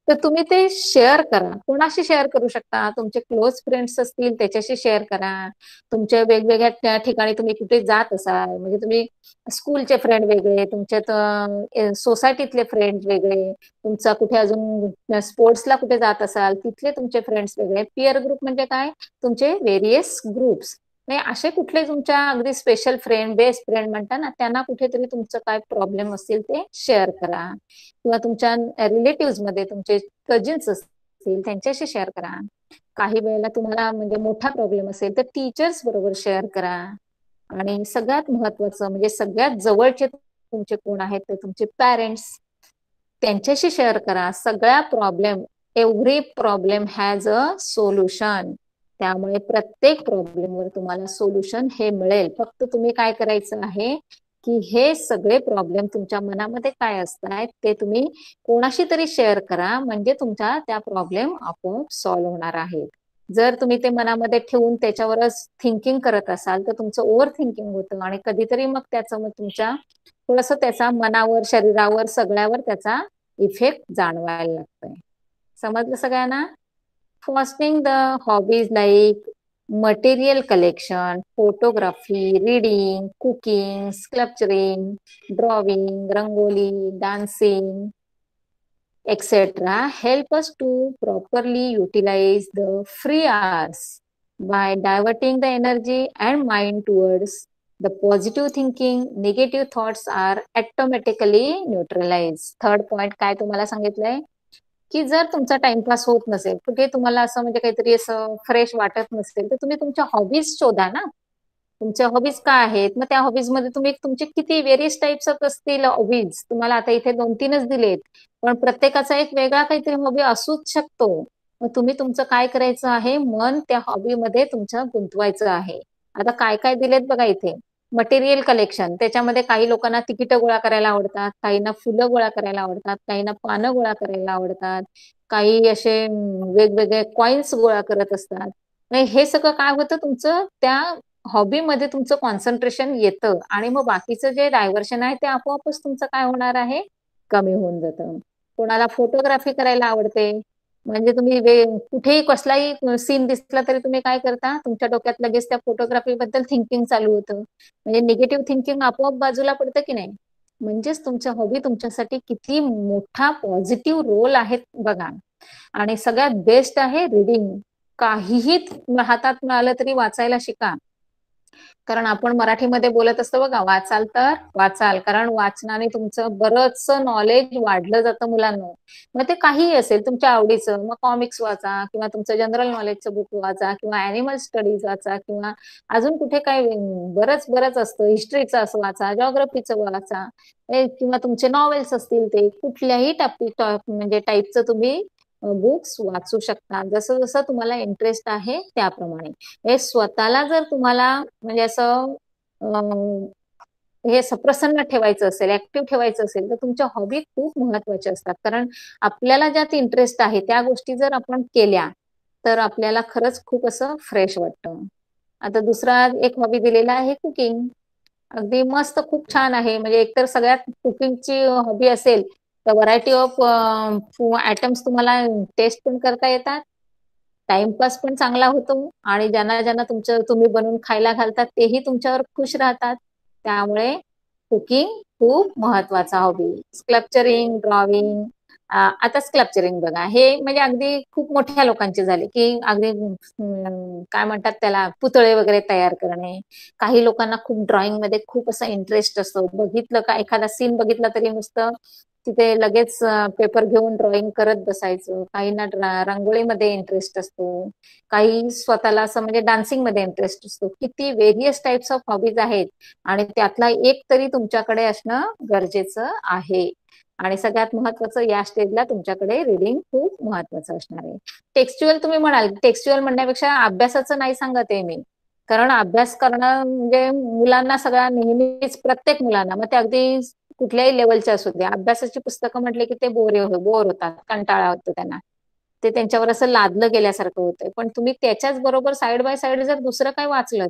तर तुम्ही ते शेअर करा. कोणाशी शेअर करू शकता? तुमचे क्लोज फ्रेंड्स असतील त्याच्याशी शेअर करा. तुमच्या वेगवेगळ्या ठिकाणी तुम्ही कुठे जात असाल, म्हणजे तुम्ही स्कूलचे फ्रेंड वेगळे, तुमच्या सोसायटीतले फ्रेंड वेगळे, तुमचा कुठे अजून स्पोर्ट्सला कुठे जात असाल तिथले तुमचे फ्रेंड्स वेगळे. पिअर ग्रुप म्हणजे काय? तुमचे व्हेरियस ग्रुप्स. नाही असे कुठले तुमच्या अगदी स्पेशल फ्रेंड, बेस्ट फ्रेंड म्हणता ना, त्यांना कुठेतरी तुमचं काय प्रॉब्लेम असतील ते शेअर करा. किंवा तुमच्या रिलेटिव्ह मध्ये तुमचे कजिन्स असतील त्यांच्याशी शेअर करा. काही वेळेला तुम्हाला म्हणजे मोठा प्रॉब्लेम असेल तर टीचर्स बरोबर शेअर करा. आणि सगळ्यात महत्वाचं म्हणजे सगळ्यात जवळचे तुमचे कोण आहेत तर तुमचे पॅरेंट्स, त्यांच्याशी शेअर करा. सगळ्या problem, every problem has a solution. त्यामुळे प्रत्येक प्रॉब्लेमवर तुम्हाला सोल्युशन हे मिळेल. फक्त तुम्ही काय करायचं आहे की हे सगळे प्रॉब्लेम तुमच्या मनामध्ये काय असतात ते तुम्ही कोणाशी तरी शेअर करा, म्हणजे तुमचा त्या प्रॉब्लेम आपोआप सॉल्व्ह होणार आहे. जर तुम्ही ते मनामध्ये ठेवून त्याच्यावरच थिंकिंग करत असाल तर तुमचं ओव्हर थिंकिंग होतं आणि कधीतरी मग त्याचं मग तुमच्या थोडस त्याचा मनावर, शरीरावर, सगळ्यावर त्याचा इफेक्ट जाणवायला लागतोय. समजलं सगळ्यांना? Frosting the hobbies like material collection, photography, reading, cooking, sculpturing, drawing, rangoli, dancing, etc. help us to properly utilize the free hours by diverting the energy and mind towards the positive thinking. Negative thoughts are automatically neutralized. Third point काय तुम्हाला सांगितलंय की जर तुमचा timepass होत नसेल, कुठे तुम्हाला असं म्हणजे काहीतरी असं फ्रेश वाटत नसेल, तर तुम्ही तुमच्या हॉबीज शोधा ना. तुमच्या हॉबीज काय आहेत? मग त्या हॉबीज मध्ये तुम्ही तुमचे किती व्हेरियस टाइप्स ऑफ असतील हॉबीज. तुम्हाला आता इथे 2-3च दिलेत, पण प्रत्येकाचा एक वेगळा काहीतरी हॉबी असूच शकतो. मग तुम्ही तुमचं काय करायचं आहे, मन त्या हॉबीमध्ये तुमचं गुंतवायचं आहे. आता काय काय दिलेत बघा इथे. मटेरियल कलेक्शन, त्याच्यामध्ये काही लोकांना तिकीटं गोळा करायला आवडतात, काहींना फुलं गोळा करायला आवडतात, काहींना पानं गोळा करायला आवडतात, काही असे वेगवेगळे कॉइन्स गोळा करत असतात. हे सगळं काय होतं, तुमचं त्या हॉबीमध्ये तुमचं कॉन्सन्ट्रेशन येतं आणि मग बाकीचं जे डायव्हर्शन आहे ते आपोआपच तुमचं काय होणार आहे, कमी होऊन जातं. कोणाला फोटोग्राफी करायला आवडते, म्हणजे तुम्ही कुठेही कसलाही सीन दिसला तरी तुम्ही काय करता, तुमच्या डोक्यात लगेच त्या फोटोग्राफी बद्दल थिंकिंग चालू होतं. म्हणजे निगेटिव्ह थिंकिंग आपोआप बाजूला पडतं की नाही. म्हणजेच तुमच्या हॉबी तुमच्यासाठी किती मोठा पॉझिटिव्ह रोल आहे बघा. आणि सगळ्यात बेस्ट आहे रीडिंग. काहीही हातात मिळालं तरी वाचायला शिका. कारण आपण मराठीमध्ये बोलत असतो बघा, वाचाल तर वाचाल. कारण वाचनाने तुमचं बरंचसं नॉलेज वाढलं जातं मुलांना. मग ते काहीही असेल तुमच्या आवडीचं, मग कॉमिक्स वाचा किंवा तुमचं जनरल नॉलेजचं बुक वाचा किंवा अॅनिमल स्टडीज वाचा किंवा अजून कुठे काय बरंच बरंच असतं, हिस्ट्रीचं असं वाचा, जॉग्रफीचं वाचा, किंवा तुमचे नॉवेल्स असतील ते कुठल्याही टॉपिक म्हणजे टाईपचं तुम्ही बुक्स वाचू शकता. जसं जसं तुम्हाला इंटरेस्ट आहे त्याप्रमाणे. हे स्वतःला जर तुम्हाला म्हणजे असं हे प्रसन्न ठेवायचं असेल, ऍक्टिव्ह ठेवायचं असेल, तर तुमच्या हॉबी खूप महत्वाच्या असतात. कारण आपल्याला ज्यात इंटरेस्ट आहे त्या गोष्टी जर आपण केल्या तर आपल्याला खरंच खूप असं फ्रेश वाटतं. आता दुसरा एक हॉबी दिलेला आहे कुकिंग. अगदी मस्त, खूप छान आहे. म्हणजे एकतर सगळ्यात कुकिंगची हॉबी असेल तर व्हरायटी ऑफ आयटम्स तुम्हाला टेस्ट पण करता येतात, टाइमपास पण चांगला होतो आणि ज्यांना ज्यांना तुमचं तुम्ही बनवून खायला घालतात तेही तुमच्यावर खुश राहतात. त्यामुळे कुकिंग खूप महत्वाचा हॉबी. Sculpturing, drawing. आता स्कल्पचरिंग बघा, हे म्हणजे अगदी खूप मोठ्या लोकांचे झाले की अगदी काय म्हणतात त्याला, पुतळे वगैरे तयार करणे. काही लोकांना खूप ड्रॉइंग मध्ये खूप असा इंटरेस्ट असतो. बघितलं का एखादा सीन बघितला तरी नुसतं तिथे लगेच पेपर घेऊन ड्रॉइंग करत बसायचं. काहींना रांगोळीमध्ये इंटरेस्ट असतो, काही स्वतःला असं म्हणजे डान्सिंग मध्ये इंटरेस्ट असतो. किती व्हेरियस टाइप्स ऑफ हॉबीज आहेत आणि त्यातला एक तरी तुमच्याकडे असणं गरजेचं आहे. आणि सगळ्यात महत्वाचं या स्टेजला तुमच्याकडे रीडिंग खूप महत्वाचं असणार आहे. टेक्स्च्युअल तुम्ही म्हणाल, टेक्स्च्युअल म्हणण्यापेक्षा अभ्यासाचं नाही सांगत आहे मी. कारण अभ्यास करणं म्हणजे मुलांना सगळ्या नेहमीच प्रत्येक मुलांना, मग ते अगदी कुठल्याही लेवलचे असू द्या, अभ्यासाची पुस्तकं म्हटले की ते बोर होतात, कंटाळा होतो त्यांना. ते त्यांच्यावर असं लादलं गेल्यासारखं होतंय. पण तुम्ही त्याच्याच बरोबर साईड बाय साईड जर दुसरं काही वाचलं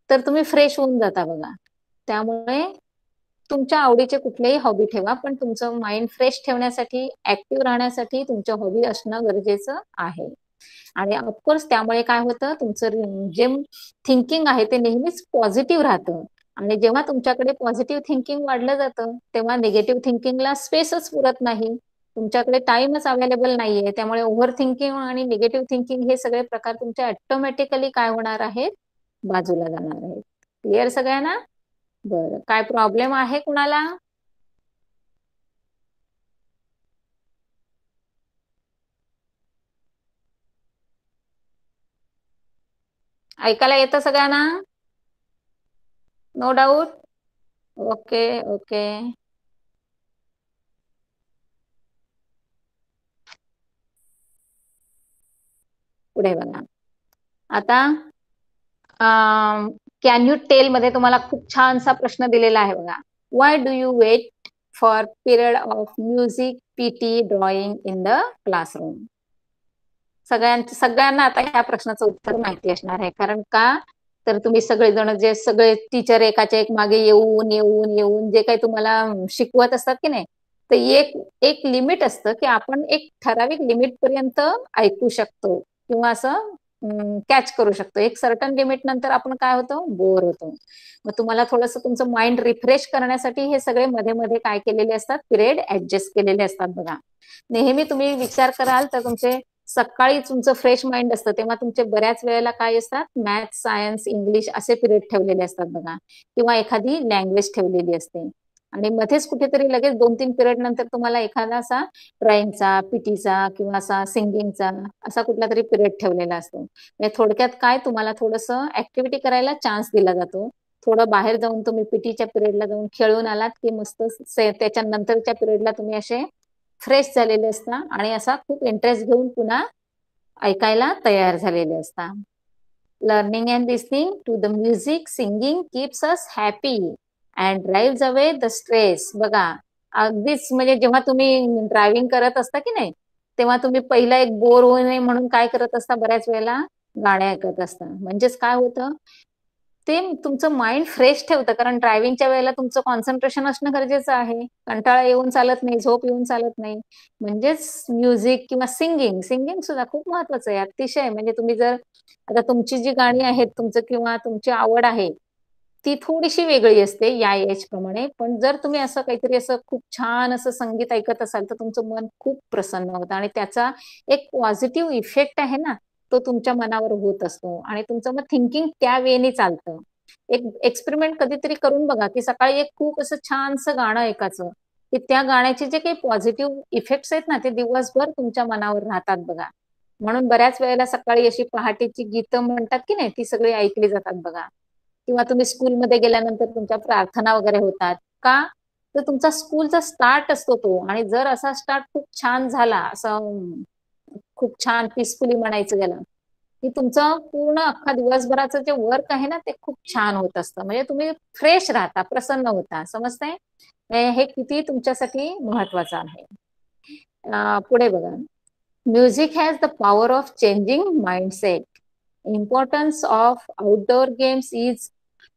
तर तुम्ही फ्रेश होऊन जाता बघा. त्यामुळे तुमच्या आवडीचे कुठलेही हॉबी ठेवा, पण तुमचं माइंड फ्रेश ठेवण्यासाठी, ऍक्टिव्ह राहण्यासाठी तुमच्या हॉबी असणं गरजेचं आहे. आणि ऑफकोर्स त्यामुळे काय होतं, तुमचं जे थिंकिंग आहे ते नेहमीच पॉझिटिव्ह राहतं. आणि जेव्हा तुमच्याकडे पॉझिटिव्ह थिंकिंग वाढलं जातं, तेव्हा निगेटिव्ह थिंकिंगला स्पेसच पुरत नाही. तुमच्याकडे टाइमच अवेलेबल नाहीये. त्यामुळे ओव्हर थिंकिंग आणि निगेटिव्ह थिंकिंग हे सगळे प्रकार तुमचे ऑटोमॅटिकली काय होणार आहेत, बाजूला जाणार आहेत. क्लिअर सगळ्यांना? बरं, काय प्रॉब्लेम आहे कुणाला? ऐकायला येतं सगळ्यांना? No doubt? Okay okay. पुढे बघा आता. कॅन यू टेल मध्ये तुम्हाला खूप छानसा प्रश्न दिलेला आहे बघा. Why do you wait for period of music, PT, drawing in the classroom? सगळ्यांना आता ह्या प्रश्नाचं उत्तर माहिती असणार आहे. कारण का, तर तुम्ही सगळेजण जे सगळे टीचर एकाच्या एक मागे येऊन येऊन येऊन जे काही तुम्हाला शिकवत असतात की नाही, तर एक एक लिमिट असतं की आपण एक ठराविक लिमिट पर्यंत ऐकू शकतो किंवा असं कॅच करू शकतो. एक सर्टन लिमिट नंतर आपण काय होतो, बोर होतो. मग तुम्हाला थोडंसं तुमचं माइंड रिफ्रेश करण्यासाठी हे सगळे मध्ये मध्ये काय केलेले असतात, पिरियड ऍडजस्ट केलेले असतात बघा. नेहमी तुम्ही विचार कराल तर तुमचे सकाळी तुमचं फ्रेश माइंड असतं, तेव्हा तुमचे बऱ्याच वेळेला काय असतात, मॅथ, सायन्स, इंग्लिश असे पिरियड ठेवलेले असतात बघा, किंवा एखादी लँग्वेज ठेवलेली असते. आणि मध्येच कुठेतरी लगेच 2-3 पिरियड नंतर तुम्हाला एखादा असा ड्रॉइंगचा, पीटीचा किंवा असा सिंगिंगचा असा कुठला तरी पिरियड ठेवलेला असतो. म्हणजे थोडक्यात काय, तुम्हाला थोडंसं ऍक्टिव्हिटी करायला चान्स दिला जातो. थोडं बाहेर जाऊन तुम्ही पीटीच्या पिरियडला जाऊन खेळून आलात की मस्त त्याच्या नंतरच्या पिरियडला तुम्ही असे फ्रेश झालेले असता आणि असा खूप इंटरेस्ट घेऊन पुन्हा ऐकायला तयार झालेले असता. Learning and listening to the music, singing keeps us happy and drive away the stress. बघा, अगदीच म्हणजे जेव्हा तुम्ही ड्रायव्हिंग करत असता की नाही, तेव्हा तुम्ही पहिला एक बोर होऊ नये म्हणून काय करत असता, बऱ्याच वेळेला गाणे ऐकत असता. म्हणजेच काय होतं, ते तुमचं माइंड फ्रेश ठेवतं. कारण ड्रायव्हिंगच्या वेळेला तुमचं कॉन्सन्ट्रेशन असणं गरजेचं आहे. कंटाळा येऊन चालत नाही, झोप येऊन चालत नाही. म्हणजेच म्युझिक किंवा सिंगिंग, सिंगिंग सुद्धा खूप महत्वाचं आहे अतिशय. म्हणजे तुम्ही जर आता तुमची जी गाणी आहेत तुमचं किंवा तुमची आवड आहे, ती थोडीशी वेगळी असते या एज प्रमाणे. पण जर तुम्ही असं काहीतरी असं खूप छान असं संगीत ऐकत असाल तर तुमचं मन खूप प्रसन्न होतं आणि त्याचा एक पॉझिटिव्ह इफेक्ट आहे ना, तो तुमच्या मनावर होत असतो आणि तुमचं मग थिंकिंग त्या वेने चालतं. एक एक्सपेरिमेंट कधीतरी करून बघा की सकाळी एक खूप असं छानसं गाणं ऐकायचं, की त्या गाण्याचे जे काही पॉझिटिव्ह इफेक्ट्स आहेत ना, ते दिवसभर तुमच्या मनावर राहतात बघा. म्हणून बऱ्याच वेळेला सकाळी अशी पहाटेची गीतं म्हणतात की नाही, ती सगळी ऐकली जातात बघा. किंवा तुम्ही स्कूलमध्ये गेल्यानंतर तुमच्या प्रार्थना वगैरे होतात का, तर तुमचा स्कूलचा स्टार्ट असतो तो. आणि जर असा स्टार्ट खूप छान झाला, असं खूप छान पीसफुली म्हणायचं गेलं, की तुमचं पूर्ण अख्खा दिवसभराचं जे वर्क आहे ना, ते खूप छान होत असतं. म्हणजे तुम्ही फ्रेश राहता, प्रसन्न होता. समजतंय? हे किती तुमच्यासाठी महत्वाचं आहे. पुढे बघा. Music has the power of changing mindset. Importance of outdoor games is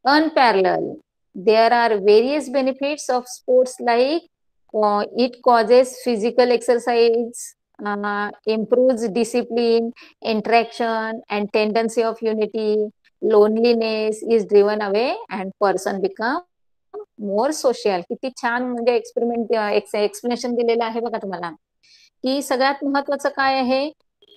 unparalleled. There are various benefits of sports like it causes physical exercise, improves discipline, interaction, and tendency of unity. Loneliness is driven away and person become more social. किती छान म्हणजे experiment explanation दिलेलं आहे बघा तुम्हाला, की सगळ्यात महत्वाचं काय आहे,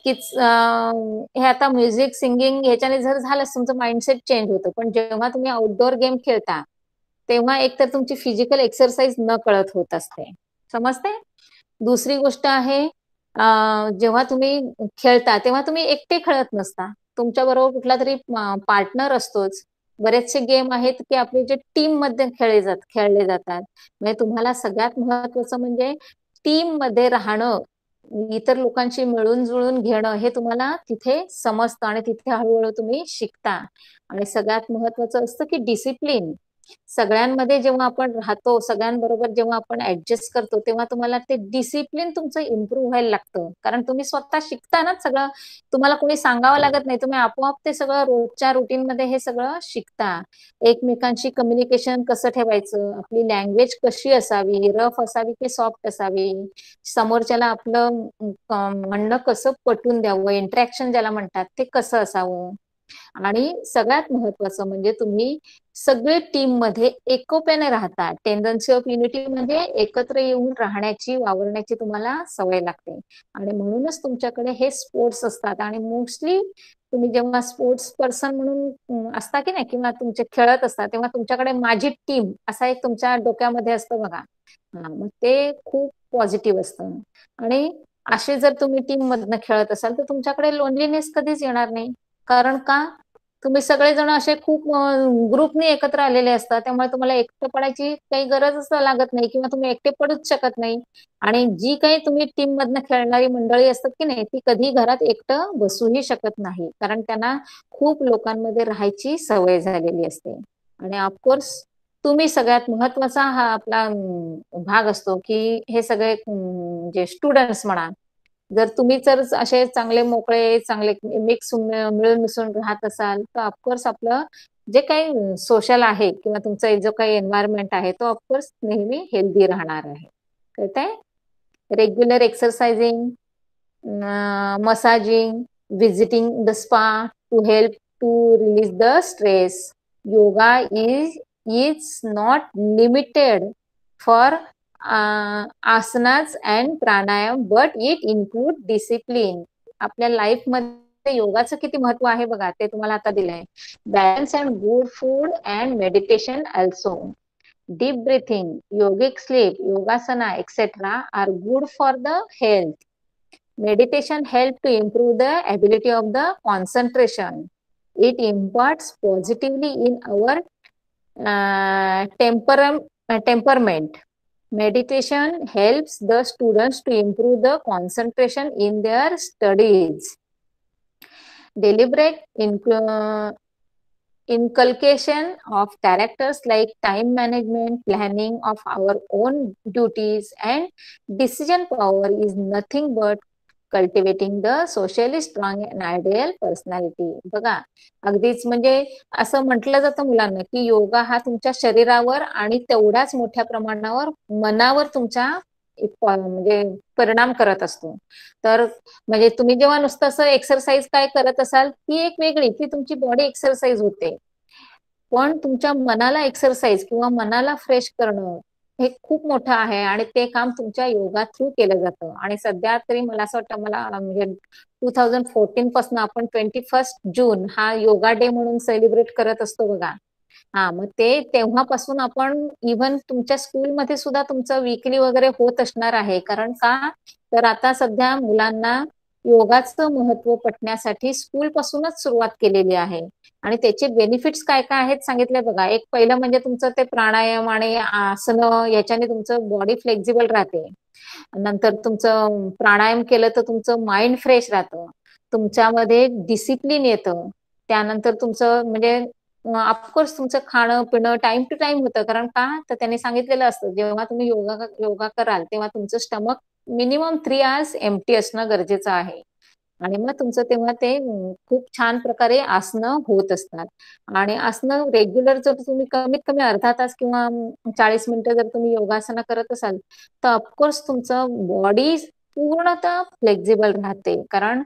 की हे आता म्युझिक, सिंगिंग ह्याच्याने जर झालं तुमचं माइंडसेट चेंज होतं. पण जेव्हा तुम्ही आउटडोअर गेम खेळता, तेव्हा एकतर तुमची फिजिकल एक्सरसाइज न कळत होत असते. समजते? दुसरी गोष्ट आहे, जेव्हा तुम्ही खेळता तेव्हा तुम्ही एकटे खेळत नसता, तुमच्या बरोबर कुठला तरी पार्टनर असतोच. बरेचसे गेम आहेत की आपले जे टीम मध्ये खेळले जातात. म्हणजे तुम्हाला सगळ्यात महत्वाचं म्हणजे टीम मध्ये राहणं, इतर लोकांशी मिळून जुळून घेणं, हे तुम्हाला तिथे समजतं आणि तिथे हळूहळू तुम्ही शिकता. आणि सगळ्यात महत्वाचं असतं की डिसिप्लिन. सगळ्यांमध्ये जेव्हा आपण राहतो, सगळ्यांबरोबर जेव्हा आपण ऍडजस्ट करतो, तेव्हा तुम्हाला ते डिसिप्लिन तुमचं इम्प्रूव्ह व्हायला लागतं. कारण तुम्ही स्वतः शिकता ना सगळं. तुम्हाला कोणी सांगावं लागत नाही. तुम्ही आपोआप ते सगळं रोजच्या रुटीन मध्ये हे सगळं शिकता. एकमेकांशी कम्युनिकेशन कसं ठेवायचं, आपली लँग्वेज कशी असावी, रफ असावी की सॉफ्ट असावी, समोरच्याला आपलं म्हणणं कसं पटवून द्यावं, इंटरॅक्शन ज्याला म्हणतात ते कसं असावं. आणि सगळ्यात महत्वाचं म्हणजे तुम्ही सगळे टीम मध्ये एकोप्याने राहता. टेंडन्सी ऑफ युनिटी म्हणजे एकत्र येऊन राहण्याची, वावरण्याची तुम्हाला सवय लागते. आणि म्हणूनच तुमच्याकडे हे स्पोर्ट्स असतात. आणि मोस्टली तुम्ही जेव्हा स्पोर्ट्स पर्सन म्हणून असता की नाही, किंवा तुमचे खेळत असता, तेव्हा तुमच्याकडे माझी टीम असा एक तुमच्या डोक्यामध्ये असतं बघा. मग ते खूप पॉझिटिव्ह असतं. आणि असे जर तुम्ही टीम मधनं खेळत असाल तर तुमच्याकडे लोनलीनेस कधीच येणार नाही. कारण का, तुम्ही सगळेजण असे खूप ग्रुपने एकत्र आलेले असतात. त्यामुळे तुम्हाला एकटं पडायची काही गरजच लागत नाही, किंवा तुम्ही एकटे पडूच शकत नाही. आणि जी काही तुम्ही टीम मधनं खेळणारी मंडळी असतात की नाही, ती कधी घरात एकटं बसूही शकत नाही. कारण त्यांना खूप लोकांमध्ये राहायची सवय झालेली असते. आणि ऑफकोर्स तुम्ही सगळ्यात महत्वाचा हा आपला भाग असतो, की हे सगळे जे स्टुडंट्स म्हणा, जर तुम्ही जर असे चांगले मोकळे, चांगले मिक्स मिळून मिसळून राहत असाल, तर ऑफकोर्स आपलं जे काही सोशल आहे किंवा तुमचा जो काही एन्व्हायरमेंट आहे तो ऑफकोर्स नेहमी हेल्दी राहणार आहे. कळतंय? Regular exercising, massaging, visiting the spa to help to release the stress. Yoga is not limited for asanas and pranayam, but it include discipline. आपल्या लाईफ मध्ये योगाचं किती महत्व आहे बघा, ते तुम्हाला आता दिलंय. Balance and good food and meditation also. Deep breathing, yogic sleep, yogasana, etc. are good for the health. Meditation helps to improve the ability of the concentration. It imparts positively in our temperament. Meditation helps the students to improve the concentration in their studies. Deliberate inculcation of characters like time management, planning of our own duties, and decision power is nothing but cultivating the socially strong and ideal personality. बघा, अगदीच म्हणजे असं म्हटलं जातं मुलांना की योगा हा तुमच्या शरीरावर आणि तेवढ्याच मोठ्या प्रमाणावर मनावर तुमच्या म्हणजे परिणाम करत असतो. तर म्हणजे तुम्ही जेव्हा नुसतं असं एक्सरसाइज काय करत असाल, ती एक वेगळी, ती तुमची बॉडी एक्सरसाइज होते. पण तुमच्या मनाला एक्सरसाइज किंवा मनाला फ्रेश करणं हे खूप मोठं आहे. आणि ते काम तुमच्या योगा थ्रू केलं जातं. आणि सध्या तरी मला असं वाटतं, मला म्हणजे 2014 पासून आपण 21 जून हा योगा डे म्हणून सेलिब्रेट करत असतो बघा. मग ते तेव्हापासून आपण इव्हन तुमच्या स्कूलमध्ये सुद्धा तुमचं वीकली वगैरे होत असणार आहे. कारण का, तर आता सध्या मुलांना योगाचं महत्व पटण्यासाठी स्कूल पासूनच सुरुवात केलेली आहे. आणि त्याचे बेनिफिट्स काय काय आहेत सांगितले बघा. एक पहिलं म्हणजे तुमचं ते प्राणायाम आणि आसनं, याच्याने तुमचं बॉडी फ्लेक्झिबल राहते. नंतर तुमचं प्राणायाम केलं तर तुमचं माइंड फ्रेश राहतं, तुमच्यामध्ये डिसिप्लिन येतं. त्यानंतर तुमचं म्हणजे ऑफकोर्स तुमचं खाणं पिणं टाइम टू टाइम होतं. कारण का, तर त्यांनी सांगितलेलं असतं जेव्हा तुम्ही योगा कराल तेव्हा तुमचं स्टमक मिनिमम 3 hours एम्प्टी असणं गरजेचं आहे. आणि मग तुमचं तेव्हा ते खूप छान प्रकारे आसनं होत असतात. आणि आसनं रेग्युलर जर तुम्ही कमीत कमी अर्धा तास किंवा 40 मिनिटं जर तुम्ही योगासनं करत असाल, तर ऑफकोर्स तुमचं बॉडी पूर्णतः फ्लेक्झिबल राहते. कारण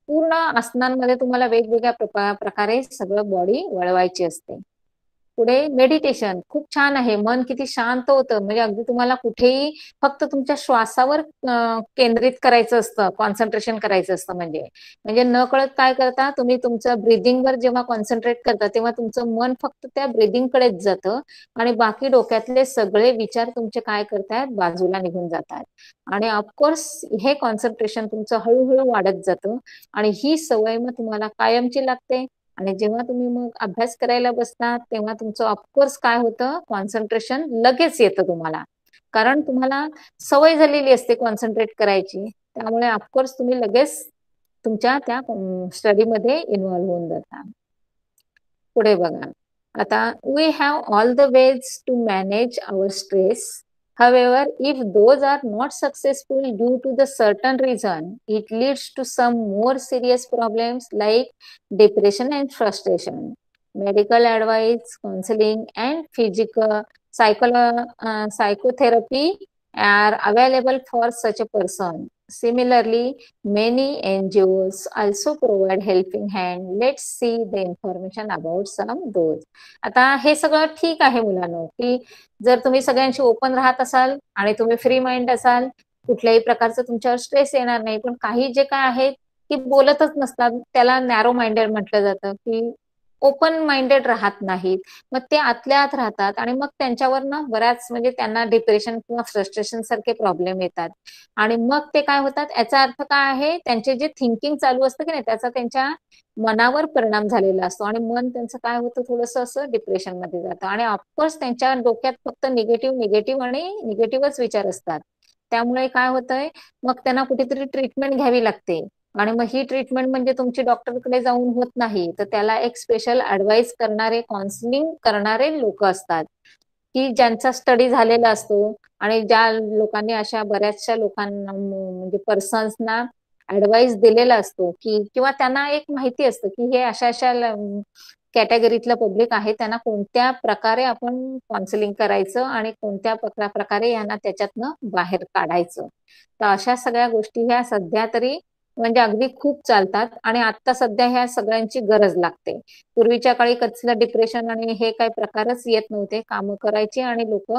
पूर्ण आसनांमध्ये तुम्हाला वेगवेगळ्या प्रकारे सगळं बॉडी वळवायची असते. पुढे मेडिटेशन खूप छान आहे. मन किती शांत होतं, म्हणजे अगदी तुम्हाला कुठेही फक्त तुमच्या श्वासावर केंद्रित करायचं असतं, कॉन्सन्ट्रेशन करायचं असतं. म्हणजे म्हणजे न कळत काय करता तुम्ही, तुमचं ब्रिदिंगवर जेव्हा कॉन्सन्ट्रेट करता तेव्हा तुमचं मन फक्त त्या ब्रिदिंगकडेच जातं. आणि बाकी डोक्यातले सगळे विचार तुमचे काय करतायत, बाजूला निघून जातात. आणि ऑफकोर्स हे कॉन्सन्ट्रेशन तुमचं हळूहळू वाढत जातं. आणि ही सवय मग तुम्हाला कायमची लागते. आणि जेव्हा तुम्ही मग अभ्यास करायला बसता तेव्हा तुमचं ऑफकोर्स काय होतं, कॉन्सन्ट्रेशन लगेच येतं तुम्हाला. कारण तुम्हाला सवय झालेली असते कॉन्सन्ट्रेट करायची. त्यामुळे ऑफकोर्स तुम्ही लगेच तुमच्या त्या स्टडीमध्ये इन्व्हॉल्व्ह होऊन जाता. पुढे बघा, आता we have all the ways to manage our stress. However, if those are not successful due to the certain reason, it leads to some more serious problems like depression and frustration. Medical advice, counseling, and psychotherapy are available for such a person. Similarly, many NGOs also provide helping hand. Let's see the information about some those. आता हे सगळं ठीक आहे मुलांनो, की जर तुम्ही सगळ्यांशी ओपन राहत असाल आणि तुम्ही फ्री माइंड असाल, कुठल्याही प्रकारचं तुमच्यावर स्ट्रेस येणार नाही. पण काही जे काय आहेत की बोलतच नसतात, त्याला नॅरो माइंडेड म्हटलं जातं, की ओपन माइंडेड राहत नाहीत. मग ते आतल्या आत राहतात आणि मग त्यांच्यावर ना बऱ्याच म्हणजे त्यांना डिप्रेशन किंवा फ्रस्ट्रेशन सारखे प्रॉब्लेम येतात. आणि मग ते काय होतात, याचा अर्थ काय आहे, त्यांचे जे थिंकिंग चालू असतं की नाही त्याचा त्यांच्या मनावर परिणाम झालेला असतो आणि मन त्यांचं काय होतं, थोडस असं डिप्रेशन मध्ये जातं. आणि ऑफकोर्स त्यांच्या डोक्यात फक्त निगेटिव्ह निगेटिव्ह आणि निगेटिव्हच विचार असतात. त्यामुळे काय होतंय, मग त्यांना कुठेतरी ट्रीटमेंट घ्यावी लागते. आणि मग ही ट्रीटमेंट म्हणजे तुमची डॉक्टरकडे जाऊन होत नाही, तर त्याला एक स्पेशल ऍडवाइस करणारे, काउन्सिलिंग करणारे लोक असतात, की ज्यांचा स्टडी झालेला असतो. आणि ज्या लोकांनी अशा बऱ्याचशा लोकांना म्हणजे पर्सन्सना ऍडवाइस दिलेला असतो, की किंवा त्यांना एक माहिती असतं की हे अशा अशा कॅटेगरीतलं पब्लिक आहे, त्यांना कोणत्या प्रकारे आपण काउन्सिलिंग करायचं आणि कोणत्या प्रकारे यांना त्याच्यातनं बाहेर काढायचं. तर अशा सगळ्या गोष्टी ह्या सध्या तरी म्हणजे अगदी खूप चालतात आणि आता सध्या ह्या सगळ्यांची गरज लागते. पूर्वीच्या काळी कसलं डिप्रेशन आणि हे काही प्रकारच येत नव्हते. कामं करायची आणि लोक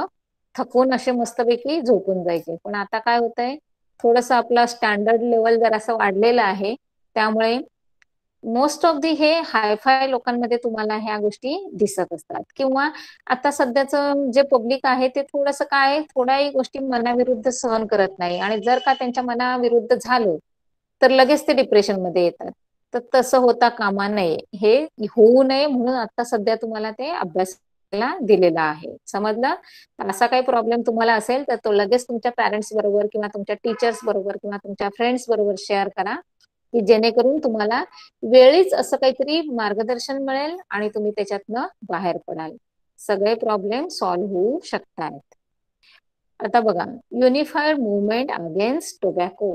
थकून असे मस्तपैकी झोपून जायचे. पण आता काय होतंय, थोडस आपला स्टँडर्ड लेवल जर असं वाढलेलं आहे. त्यामुळे मोस्ट ऑफ दी हे हायफाय लोकांमध्ये तुम्हाला ह्या गोष्टी दिसत असतात. किंवा आता सध्याचं जे पब्लिक आहे ते थोडंसं काय, थोड्याही गोष्टी मनाविरुद्ध सहन करत नाही आणि जर का त्यांच्या मनाविरुद्ध झालं तर लगेच ते डिप्रेशन मध्ये येतात. तर तसं होता कामा नये. हे होऊ नये म्हणून आता सध्या तुम्हाला ते अभ्यास दिलेला आहे. समजलं? असा काही प्रॉब्लेम तुम्हाला असेल तर तो लगेच तुमच्या पॅरेंट्स बरोबर किंवा तुमच्या टीचर्स बरोबर किंवा तुमच्या फ्रेंड्स बरोबर शेअर करा, की जेणेकरून तुम्हाला वेळीच असं काहीतरी मार्गदर्शन मिळेल आणि तुम्ही त्याच्यातनं बाहेर पडाल. सगळे प्रॉब्लेम सॉल्व्ह होऊ शकतात. आता बघा, युनिफाईड मुवमेंट अगेन्स्ट टोबॅको.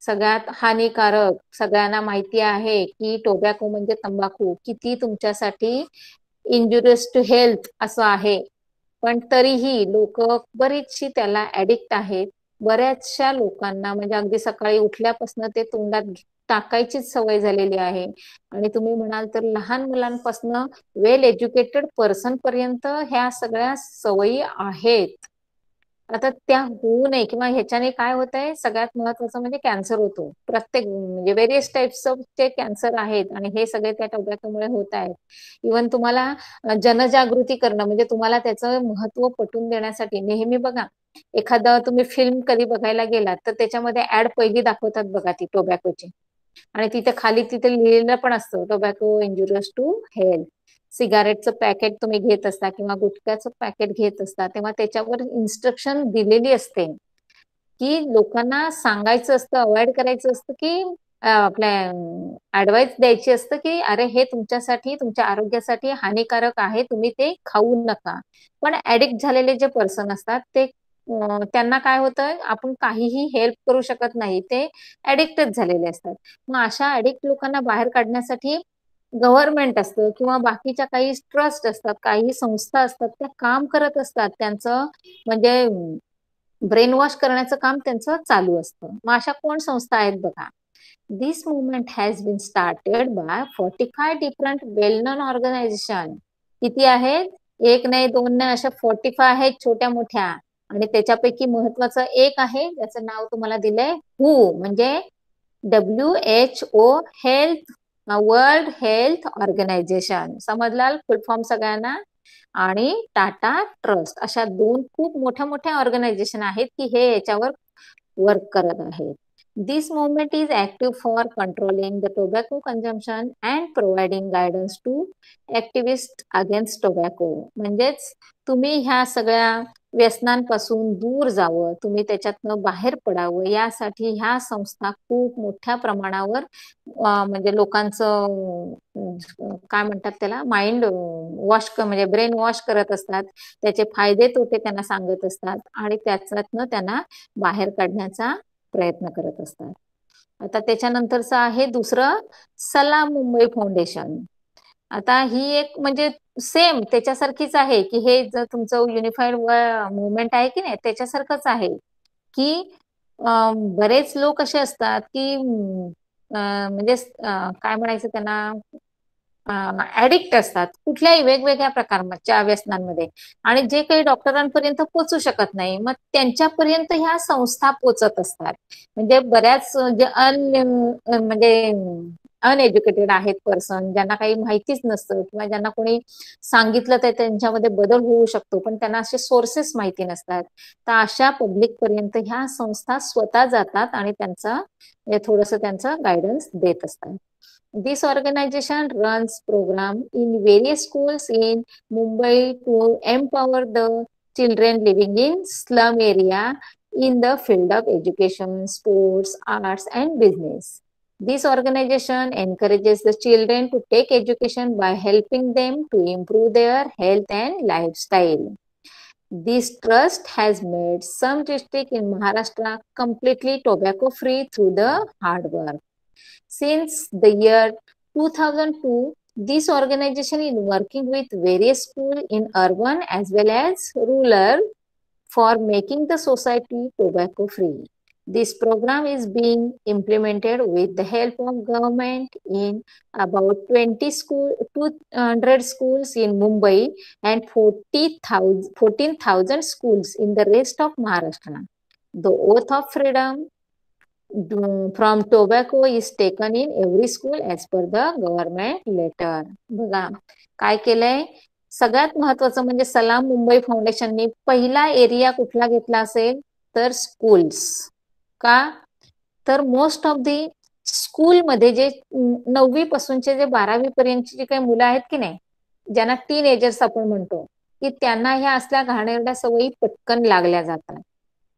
सगळ्यात हानिकारक, सगळ्यांना माहिती आहे की टोबॅको म्हणजे तंबाखू किती तुमच्यासाठी इंजुरियस टू हेल्थ असं आहे. पण तरीही लोक बरीचशी त्याला ऍडिक्ट आहेत. बऱ्याचशा लोकांना म्हणजे अगदी सकाळी उठल्यापासून ते तोंडात टाकायचीच सवय झालेली आहे. आणि तुम्ही म्हणाल तर लहान मुलांपासून वेल एज्युकेटेड पर्सन पर्यंत ह्या सगळ्या सवयी आहेत. आता त्या होऊ नये किंवा ह्याच्याने काय होत आहे, सगळ्यात महत्वाचं म्हणजे कॅन्सर होतो. प्रत्येक म्हणजे व्हेरियस टाइप्स ऑफ जे कॅन्सर आहेत आणि हे सगळे त्या टोबॅकोमुळे होत आहेत. इव्हन तुम्हाला जनजागृती करणं म्हणजे तुम्हाला त्याचं महत्व पटवून देण्यासाठी नेहमी बघा, एखादं तुम्ही फिल्म कधी बघायला गेलात तर त्याच्यामध्ये ऍड पहिली दाखवतात बघा ती टोबॅकोची. आणि तिथे खाली तिथे लिहिलेलं पण असतं टोबॅको इंजुरियस टू हेल्थ. सिगारेटचं पॅकेट तुम्ही घेत असता किंवा गुटख्याचं पॅकेट घेत असता तेव्हा त्याच्यावर इन्स्ट्रक्शन दिलेली असते, की लोकांना सांगायचं असतं, अवॉइड करायचं असतं, की आपल्या ऍडवाइस द्यायची असतं, की अरे हे तुमच्यासाठी, तुमच्या आरोग्यासाठी हानिकारक आहे, तुम्ही ते खाऊ नका. पण ऍडिक्ट झालेले जे पर्सन असतात ते त्यांना काय होतं, आपण काहीही हेल्प करू शकत नाही, ते ऍडिक्टच झालेले असतात. मग अशा ऍडिक्ट लोकांना बाहेर काढण्यासाठी गव्हर्नमेंट असतं किंवा बाकीच्या काही ट्रस्ट असतात, काही संस्था असतात, त्या काम करत असतात. त्यांचं म्हणजे ब्रेन वॉश करण्याचं काम त्यांचं चालू असतं. मग अशा कोण संस्था आहेत बघा. This movement has been started by 45 different well known organisation. किती आहेत? एक नाही, दोन नाही, अशा 45 आहेत छोट्या मोठ्या. आणि त्याच्यापैकी महत्वाचं एक आहे ज्याचं नाव तुम्हाला दिलंय हू, म्हणजे WHO, health, world health organization. समजला फुल फॉर्म सगळ्यांना? आणि टाटा ट्रस्ट, अशा दोन खूप मोठ्या मोठ्या ऑर्गनायझेशन आहेत की हे याच्यावर वर्क करत आहेत. This movement is active for controlling the tobacco consumption and providing guidance to activist against tobacco. म्हणजेच तुम्ही ह्या सगळ्या व्यसनांपासून दूर जावं, तुम्ही त्याच्यातनं बाहेर पडावं, यासाठी ह्या संस्था खूप मोठ्या प्रमाणावर म्हणजे लोकांचं काय म्हणतात त्याला, माइंड वॉश म्हणजे ब्रेन वॉश करत असतात. त्याचे फायदे तोटे त्यांना सांगत असतात आणि त्याच्यातनं त्यांना बाहेर काढण्याचा प्रयत्न करत असतात. आता त्याच्यानंतरचं आहे दुसरं, सलाम मुंबई फाउंडेशन. आता ही एक म्हणजे सेम त्याच्यासारखीच आहे, की हे जर तुमचं युनिफाईड मुवमेंट आहे की नाही, त्याच्यासारखंच आहे, की बरेच लोक असे असतात की म्हणजे काय म्हणायचं त्यांना, ऍडिक्ट असतात कुठल्याही वेगवेगळ्या प्रकारच्या व्यसनांमध्ये, आणि जे काही डॉक्टरांपर्यंत पोहोचू शकत नाही, मग त्यांच्यापर्यंत ह्या संस्था पोचत असतात. म्हणजे बऱ्याच जे म्हणजे अनएज्युकेटेड आहेत पर्सन, ज्यांना काही माहितीच नसतं किंवा ज्यांना कोणी सांगितलं तर त्यांच्यामध्ये बदल होऊ शकतो, पण त्यांना असे सोर्सेस माहिती नसतात, तर अशा पब्लिक पर्यंत ह्या संस्था स्वतः जातात आणि त्यांचा थोडस त्यांचं गायडन्स देत असतात. This organization runs program in various schools in Mumbai to empower the children living in slum area in the field of education, sports, arts, and business. This organization encourages the children to take education by helping them to improve their health and lifestyle. This trust has made some districts in Maharashtra completely tobacco free through the hard work. Since the year 2002, this organization is working with various schools in urban as well as rural for making the society tobacco free. This program is being implemented with the help of government in about 200 schools in Mumbai and 14,000 schools in the rest of Maharashtra. The oath of freedom from tobacco is taken in every school as per the government letter. बघा काय केलंय, सगळ्यात महत्वाचं म्हणजे सलाम मुंबई फाउंडेशनने पहिला area कुठला घेतला असेल तर स्कूल्स. का तर मोस्ट ऑफ दी स्कूलमध्ये जे 9वी पासूनचे जे 12वी पर्यंतची जे काही मुलं आहेत की नाही, ज्यांना टीन एजर्स आपण म्हणतो, की त्यांना ह्या असल्या घाणेरड्या सवयी पटकन लागल्या जातात,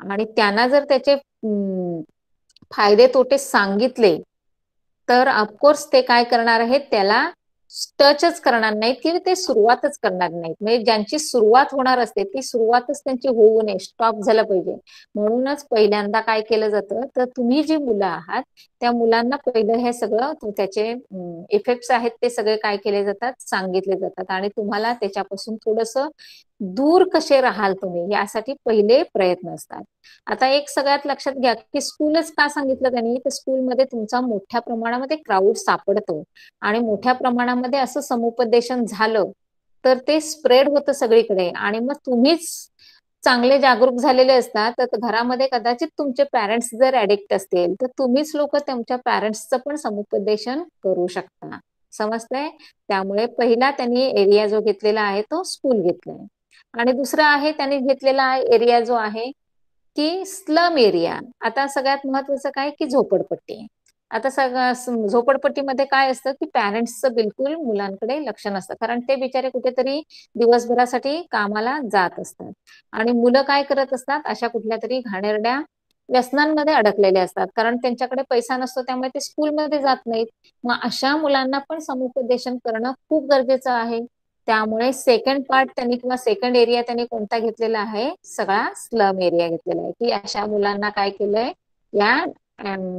आणि त्यांना जर त्याचे फायदे तोटे सांगितले तर ऑफकोर्स ते काय करणार आहेत, त्याला टचच करणार नाहीत किंवा ते सुरुवातच करणार नाहीत. म्हणजे ज्यांची सुरुवात होणार असते ती सुरुवातच त्यांची होऊ नये, स्टॉप झालं पाहिजे. म्हणूनच पहिल्यांदा काय केलं जातं, तर तुम्ही जी मुलं आहात त्या मुलांना पहिलं हे सगळं त्याचे इफेक्ट्स आहेत ते सगळे काय केले जातात, सांगितले जातात, आणि तुम्हाला त्याच्यापासून थोडस दूर कसे राहाल तुम्ही यासाठी पहिले प्रयत्न असतात. आता एक सगळ्यात लक्षात घ्या की स्कूलच का सांगितलं त्यांनी, तर स्कूलमध्ये तुमचा मोठ्या प्रमाणामध्ये क्राऊड सापडतो, आणि मोठ्या प्रमाणामध्ये असं समुपदेशन झालं तर ते स्प्रेड होतं सगळीकडे, आणि मग तुम्हीच चांगले जागरूक झालेले असतात, तर घरामध्ये कदाचित तुमचे पॅरेंट्स जर ऍडिक्ट असतील तर तुम्हीच लोक तुमच्या पॅरेंट्सचं पण समुपदेशन करू शकता. समजतंय? त्यामुळे पहिला त्यांनी एरिया जो घेतलेला आहे तो स्कूल घेतलाय. आणि दुसरा आहे त्यांनी घेतलेला एरिया जो आहे की स्लम एरिया. आता सगळ्यात महत्वाचं काय की झोपडपट्टी. आता सगळं झोपडपट्टीमध्ये काय असतं की पॅरेंट्सचं बिलकुल मुलांकडे लक्ष नसतं, कारण ते बिचारे कुठेतरी दिवसभरासाठी कामाला जात असतात, आणि मुलं काय करत असतात, अशा कुठल्या तरी घाणेरड्या व्यसनांमध्ये अडकलेले असतात, कारण त्यांच्याकडे पैसा नसतो, त्यामुळे ते स्कूलमध्ये जात नाहीत. मग अशा मुलांना पण समुपदेशन करणं खूप गरजेचं आहे. त्यामुळे सेकंड पार्ट त्यांनी किंवा सेकंड एरिया त्यांनी कोणता घेतलेला आहे, सगळा स्लम एरिया घेतलेला आहे, की अशा मुलांना काय केलंय, या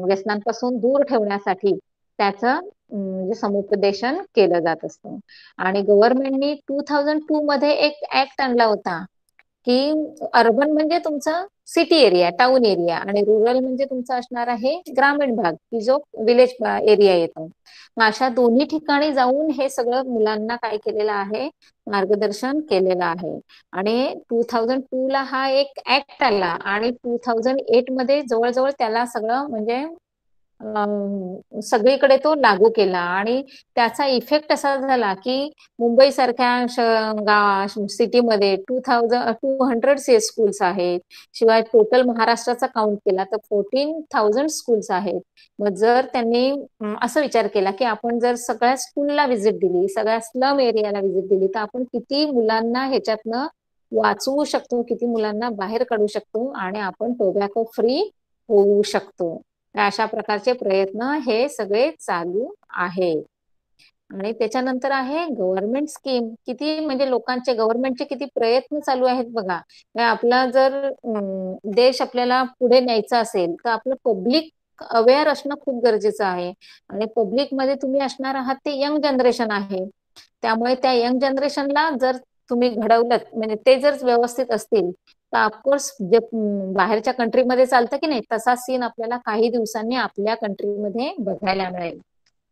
व्यसनांपासून दूर ठेवण्यासाठी त्याचं म्हणजे समुपदेशन केलं जात असतं. आणि गव्हर्नमेंटनी 2002 मध्ये एक ऍक्ट आणला होता की अर्बन म्हणजे तुमचं सिटी एरिया, टाउन एरिया, आणि रुरल म्हणजे तुमचा असणार आहे ग्रामीण भाग, की जो विलेज एरिया येतो. मग अशा दोन्ही ठिकाणी जाऊन हे सगळं मुलांना काय केलेलं आहे, मार्गदर्शन केलेलं आहे. आणि 2002 ला हा एक ऍक्ट आला, आणि 2008 मध्ये जवळजवळ त्याला सगळं म्हणजे सगळीकडे तो लागू केला, आणि त्याचा इफेक्ट असा झाला की मुंबई सारख्या सिटीमध्ये 200 स्कूल्स आहेत. शिवाय टोटल महाराष्ट्राचा काउंट केला तर 14,000 स्कूल्स आहेत. मग जर त्यांनी असं विचार केला की आपण जर सगळ्या स्कूलला व्हिजिट दिली, सगळ्या स्लम एरियाला व्हिजिट दिली, तर आपण किती मुलांना ह्याच्यातनं वाचवू शकतो, किती मुलांना बाहेर काढू शकतो आणि आपण टोबॅको फ्री होऊ शकतो. अशा प्रकारचे प्रयत्न हे सगळे चालू आहे. आणि त्याच्यानंतर आहे गव्हर्नमेंट स्कीम. किती म्हणजे लोकांचे गव्हर्नमेंटचे किती प्रयत्न चालू आहेत बघा. आपला जर देश आपल्याला पुढे न्यायचा असेल तर आपलं पब्लिक अवेअर असणं खूप गरजेचं आहे. आणि पब्लिक मध्ये तुम्ही असणार आहात ते यंग जनरेशन आहे. त्यामुळे त्या यंग जनरेशनला जर तुम्ही घडवलं म्हणजे ते जर व्यवस्थित असतील तर ऑफकोर्स जे बाहेरच्या कंट्रीमध्ये चालतं की नाही तसा सीन आपल्याला काही दिवसांनी आपल्या कंट्रीमध्ये बघायला मिळेल.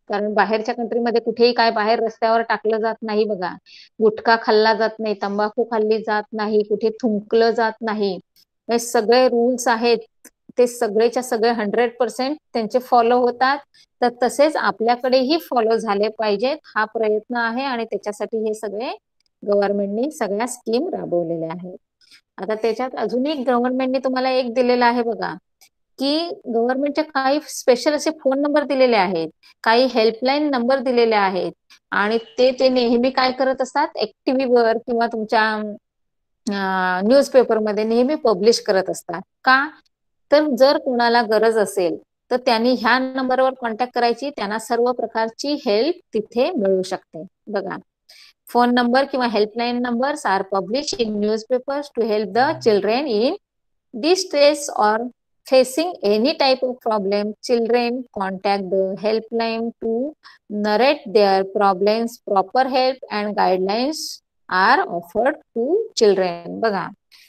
कारण बाहेरच्या कंट्रीमध्ये कुठेही काय बाहेर रस्त्यावर टाकलं जात नाही बघा. गुटखा खाल्ला जात नाही, तंबाखू खाल्ली जात नाही, कुठे थुंकलं जात नाही. हे सगळे रूल्स आहेत ते सगळेच्या सगळे 100% त्यांचे फॉलो होतात. तर तसेच आपल्याकडेही फॉलो झाले पाहिजेत हा प्रयत्न आहे आणि त्याच्यासाठी हे सगळे गव्हर्नमेंटनी सगळ्या स्कीम राबवलेल्या आहेत. आता त्याच्यात अजून एक गव्हर्नमेंटने तुम्हाला एक दिलेला आहे बघा, की गव्हर्नमेंटचे काही स्पेशल असे फोन नंबर दिलेले आहेत, काही हेल्पलाईन नंबर दिलेले आहेत आणि ते नेहमी काय करत असतात, टीव्हीवर किंवा तुमच्या न्यूजपेपरमध्ये नेहमी पब्लिश करत असतात. का? तर जर कोणाला गरज असेल तर त्यांनी ह्या नंबरवर कॉन्टॅक्ट करायची, त्यांना सर्व प्रकारची हेल्प तिथे मिळू शकते. बघा, फोन नंबर किंवा helpline numbers are publish in newspapers to help the children in distress or facing any type of problem. Children contact the helpline to narrate their problems. Proper help and guidelines are offered to children. बघा,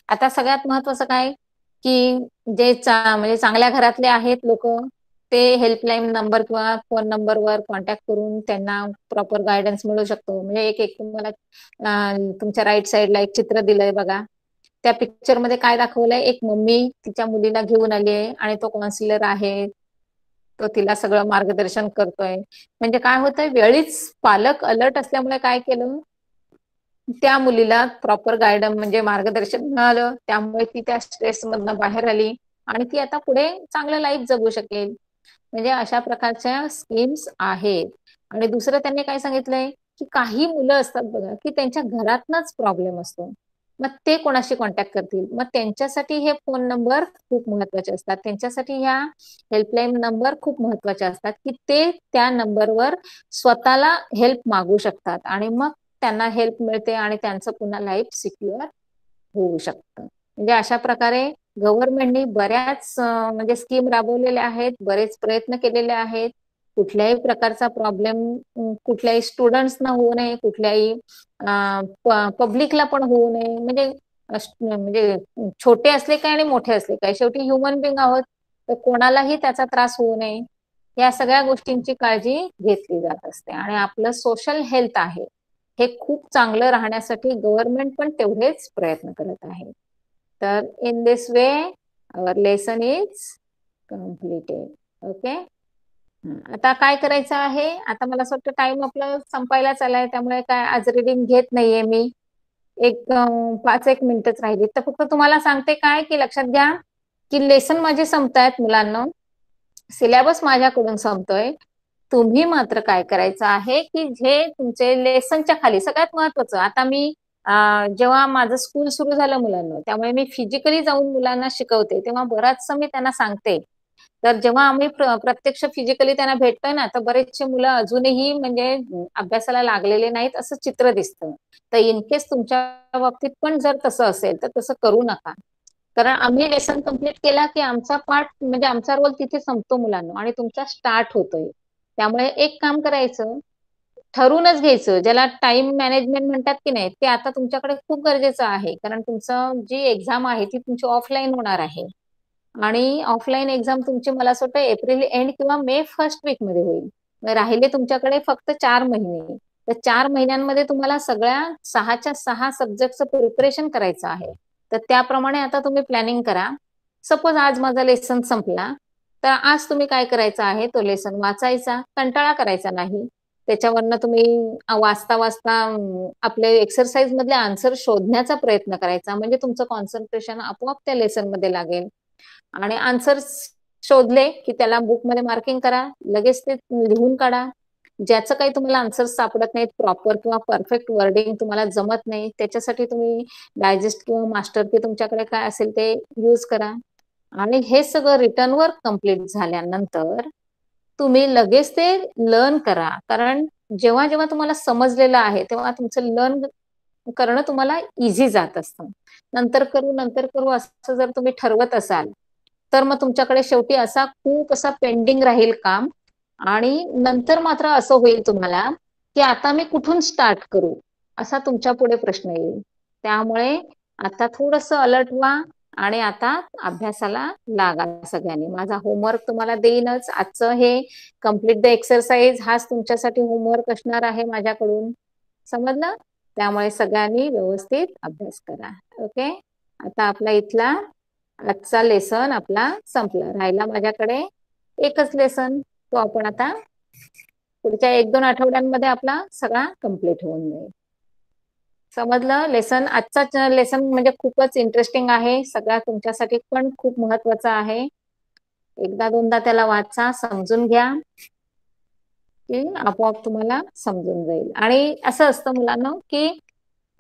आता सगळ्यात महत्वाचं काय की जे म्हणजे चांगल्या घरातले आहेत लोक ते हेल्पलाईन नंबर किंवा फोन नंबरवर कॉन्टॅक्ट करून त्यांना प्रॉपर गायडन्स मिळू शकतो. म्हणजे एक एक तुम्हाला तुमच्या राईट साईडला एक चित्र दिलंय बघा. त्या पिक्चर मध्ये काय दाखवलंय, एक मम्मी तिच्या मुलीला घेऊन आली आहे आणि तो काउन्सिलर आहे, तो तिला सगळं मार्गदर्शन करतोय. म्हणजे काय होतंय, वेळीच पालक अलर्ट असल्यामुळे काय केलं, त्या मुलीला प्रॉपर गायडन म्हणजे मार्गदर्शन मिळालं. त्यामुळे ती त्या स्ट्रेस मधनं बाहेर आली आणि ती आता पुढे चांगलं लाईफ जगू शकेल. म्हणजे अशा प्रकारच्या स्कीम्स आहेत. आणि दुसरं त्यांनी काय सांगितलंय, की काही मुलं असतात बघा की त्यांच्या घरातनच प्रॉब्लेम असतो, मग ते कोणाशी कॉन्टॅक्ट करतील, मग त्यांच्यासाठी हे फोन नंबर खूप महत्वाचे असतात. त्यांच्यासाठी ह्या हेल्पलाईन नंबर खूप महत्वाचे असतात, की ते त्या नंबरवर स्वतःला हेल्प मागू शकतात आणि मग त्यांना हेल्प मिळते आणि त्यांचं पुन्हा लाईफ सिक्युअर होऊ शकतं. म्हणजे अशा प्रकारे गव्हर्नमेंटनी बऱ्याच म्हणजे स्कीम राबवलेल्या आहेत, बरेच प्रयत्न केलेले आहेत. कुठल्याही प्रकारचा प्रॉब्लेम कुठल्याही स्टुडंट्सना होऊ नये, कुठल्याही पब्लिकला पण होऊ नये. म्हणजे छोटे असले काय आणि मोठे असले काय, शेवटी ह्युमन बिंग आहोत, तर कोणालाही त्याचा त्रास होऊ नये या सगळ्या गोष्टींची काळजी घेतली जात असते. आणि आपलं सोशल हेल्थ आहे हे खूप चांगलं राहण्यासाठी गव्हर्नमेंट पण तेवढेच प्रयत्न करत आहे. तर in this way our lesson is completed. Okay, आता काय करायचं आहे, आता मला असं वाटतं टाइम आपला संपायला चालाय, त्यामुळे काय आज रिडिंग घेत नाहीये मी. एक 5-1 मिनिटच राहिली तर फक्त तुम्हाला सांगते काय की लक्षात घ्या की लेसन माझे संपतायत मुलांना, सिलेबस माझ्याकडून संपतोय. तुम्ही मात्र काय करायचं आहे की जे तुमचे लेसनच्या खाली सगळ्यात महत्वाचं, आता मी जेव्हा माझं स्कूल सुरू झालं मुलांना, त्यामुळे मी फिजिकली जाऊन मुलांना शिकवते, तेव्हा बराचसं मी त्यांना सांगते. तर जेव्हा आम्ही प्रत्यक्ष फिजिकली त्यांना भेटतोय ना, तर बरेचसे मुलं अजूनही म्हणजे अभ्यासाला लागलेले नाहीत असं चित्र दिसतं. तर इन केस तुमच्या बाबतीत पण जर तसं असेल तर तसं करू नका. कारण आम्ही लेसन कम्प्लीट केला की आमचा पार्ट म्हणजे आमचा रोल तिथे संपतो मुलांना आणि तुमचा स्टार्ट होतोय. त्यामुळे एक काम करायचं, ठरूनच घ्यायचं, ज्याला टाइम मॅनेजमेंट म्हणतात की नाही, ते आता तुमच्याकडे खूप गरजेचं आहे. कारण तुमचं जी एक्झाम आहे ती तुमची ऑफलाईन होणार आहे आणि ऑफलाईन एक्झाम तुमची मला असं वाटतं एप्रिल एंड किंवा मे फर्स्ट वीक मध्ये होईल. राहिले तुमच्याकडे फक्त 4 महिने. तर 4 महिन्यांमध्ये तुम्हाला सगळ्या 6च्या 6 सब्जेक्टचं प्रिपरेशन करायचं आहे. तर त्याप्रमाणे आता तुम्ही प्लॅनिंग करा. सपोज आज माझा लेसन संपला, तर आज तुम्ही काय करायचं आहे, तो लेसन वाचायचा, कंटाळा करायचा नाही. त्याच्यावरनं तुम्ही वाचता वाचता आपले एक्सरसाइज मधले आन्सर शोधण्याचा प्रयत्न करायचा, म्हणजे तुमचं कॉन्सन्ट्रेशन आपोआप त्या लेसन मध्ये लागेल. आणि आन्सर शोधले की त्याला बुक मध्ये मार्किंग करा, लगेच ते लिहून काढा. ज्याचं काही तुम्हाला आन्सर सापडत नाहीत प्रॉपर किंवा परफेक्ट वर्डिंग तुम्हाला जमत नाही, त्याच्यासाठी तुम्ही डायजेस्ट किंवा मास्टर की तुमच्याकडे काय असेल ते यूज करा. आणि हे सगळं रिटर्न वर्क कम्प्लीट झाल्यानंतर तुम्ही लगेच ते लर्न करा. कारण जेव्हा जेव्हा तुम्हाला समजलेलं आहे तेव्हा तुमचं लर्न करणं तुम्हाला इझी जात असतं. नंतर करू असं जर तुम्ही ठरवत असाल तर मग तुमच्याकडे शेवटी असा खूप असा पेंडिंग राहील काम. आणि नंतर मात्र असं होईल तुम्हाला की आता मी कुठून स्टार्ट करू, असा तुमच्या पुढे प्रश्न येईल. त्यामुळे आता थोडंसं अलर्ट व्हा आणि आता अभ्यासाला लागा सगळ्यांनी. माझा होमवर्क तुम्हाला देईनच आजचं, हे कम्प्लीट द एक्सरसाइज हाच तुमच्यासाठी होमवर्क असणार आहे माझ्याकडून. समजलं? त्यामुळे सगळ्यांनी व्यवस्थित अभ्यास करा. ओके. आता आपला इथला आजचा लेसन आपला संपला. राहिला माझ्याकडे एकच लेसन, तो आपण आता पुढच्या 1-2 आठवड्यांमध्ये आपला सगळा कम्प्लीट होऊन जाईल. समजलं? लेसन आजचा लेसन म्हणजे खूपच इंटरेस्टिंग आहे, सगळा तुमच्यासाठी पण खूप महत्वाचा आहे. एकदा दोनदा त्याला वाचा, समजून घ्या की आपोआप तुम्हाला समजून जाईल. आणि असं असतं मुलांना की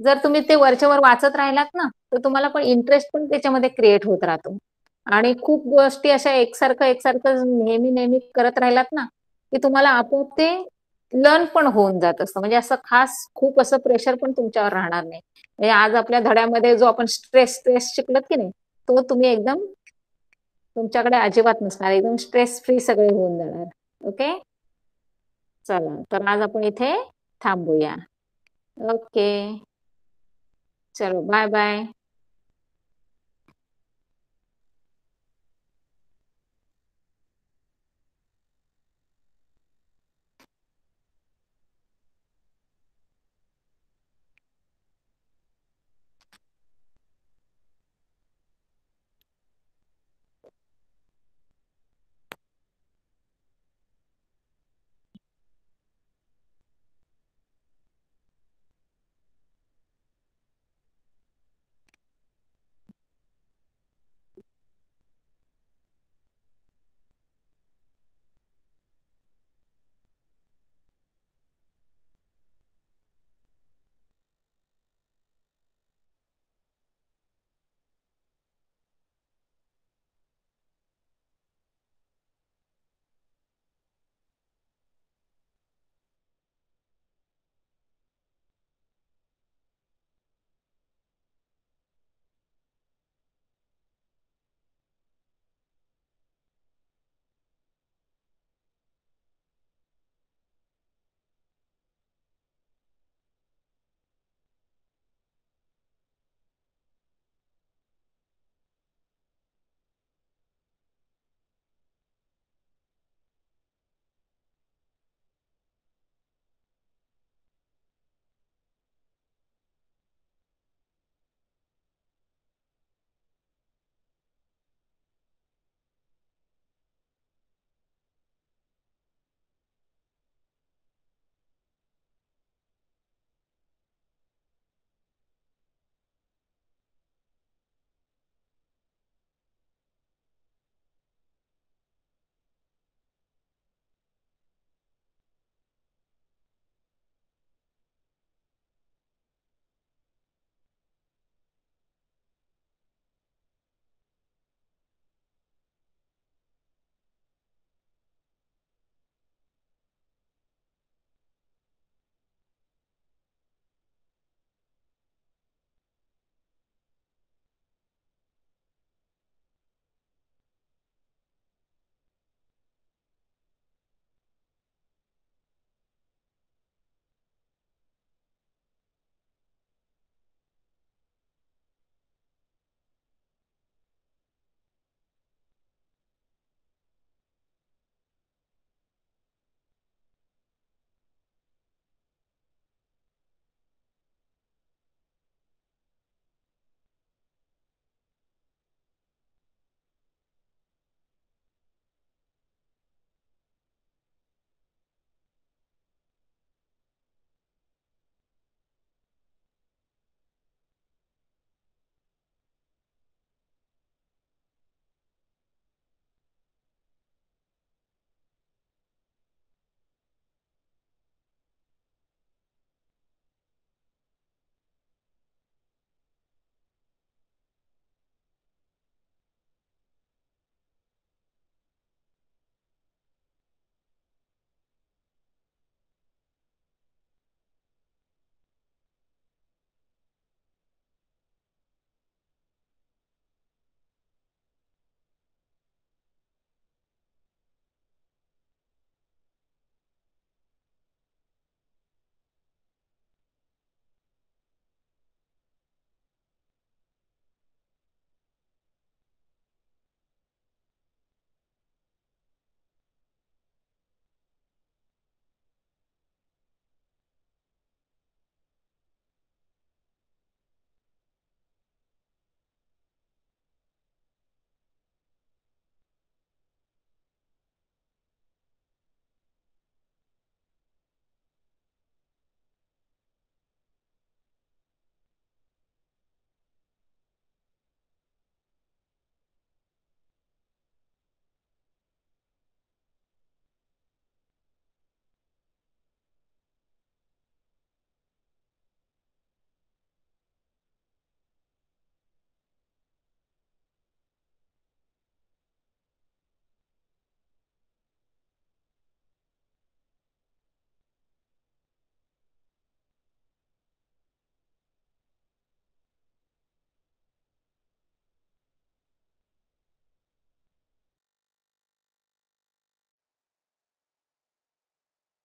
जर तुम्ही ते वरच्या वर वाचत राहिलात ना तर तुम्हाला पण इंटरेस्ट पण त्याच्यामध्ये क्रिएट होत राहतो. आणि खूप गोष्टी अशा एकसारखं एकसारखं नेहमी नेहमी करत राहिलात ना की तुम्हाला आपोआप ते लर्न पण होऊन जात असतं. म्हणजे असं खास खूप असं प्रेशर पण तुमच्यावर राहणार नाही. म्हणजे आज आपल्या धड्यामध्ये जो आपण स्ट्रेस स्ट्रेस शिकलात की नाही, तो तुम्ही एकदम तुमच्याकडे अजिबात नसणार. एकदम स्ट्रेस फ्री सगळे होऊन जाणार. ओके. चला तर आज आपण इथे थांबूया. ओके. चलो बाय बाय.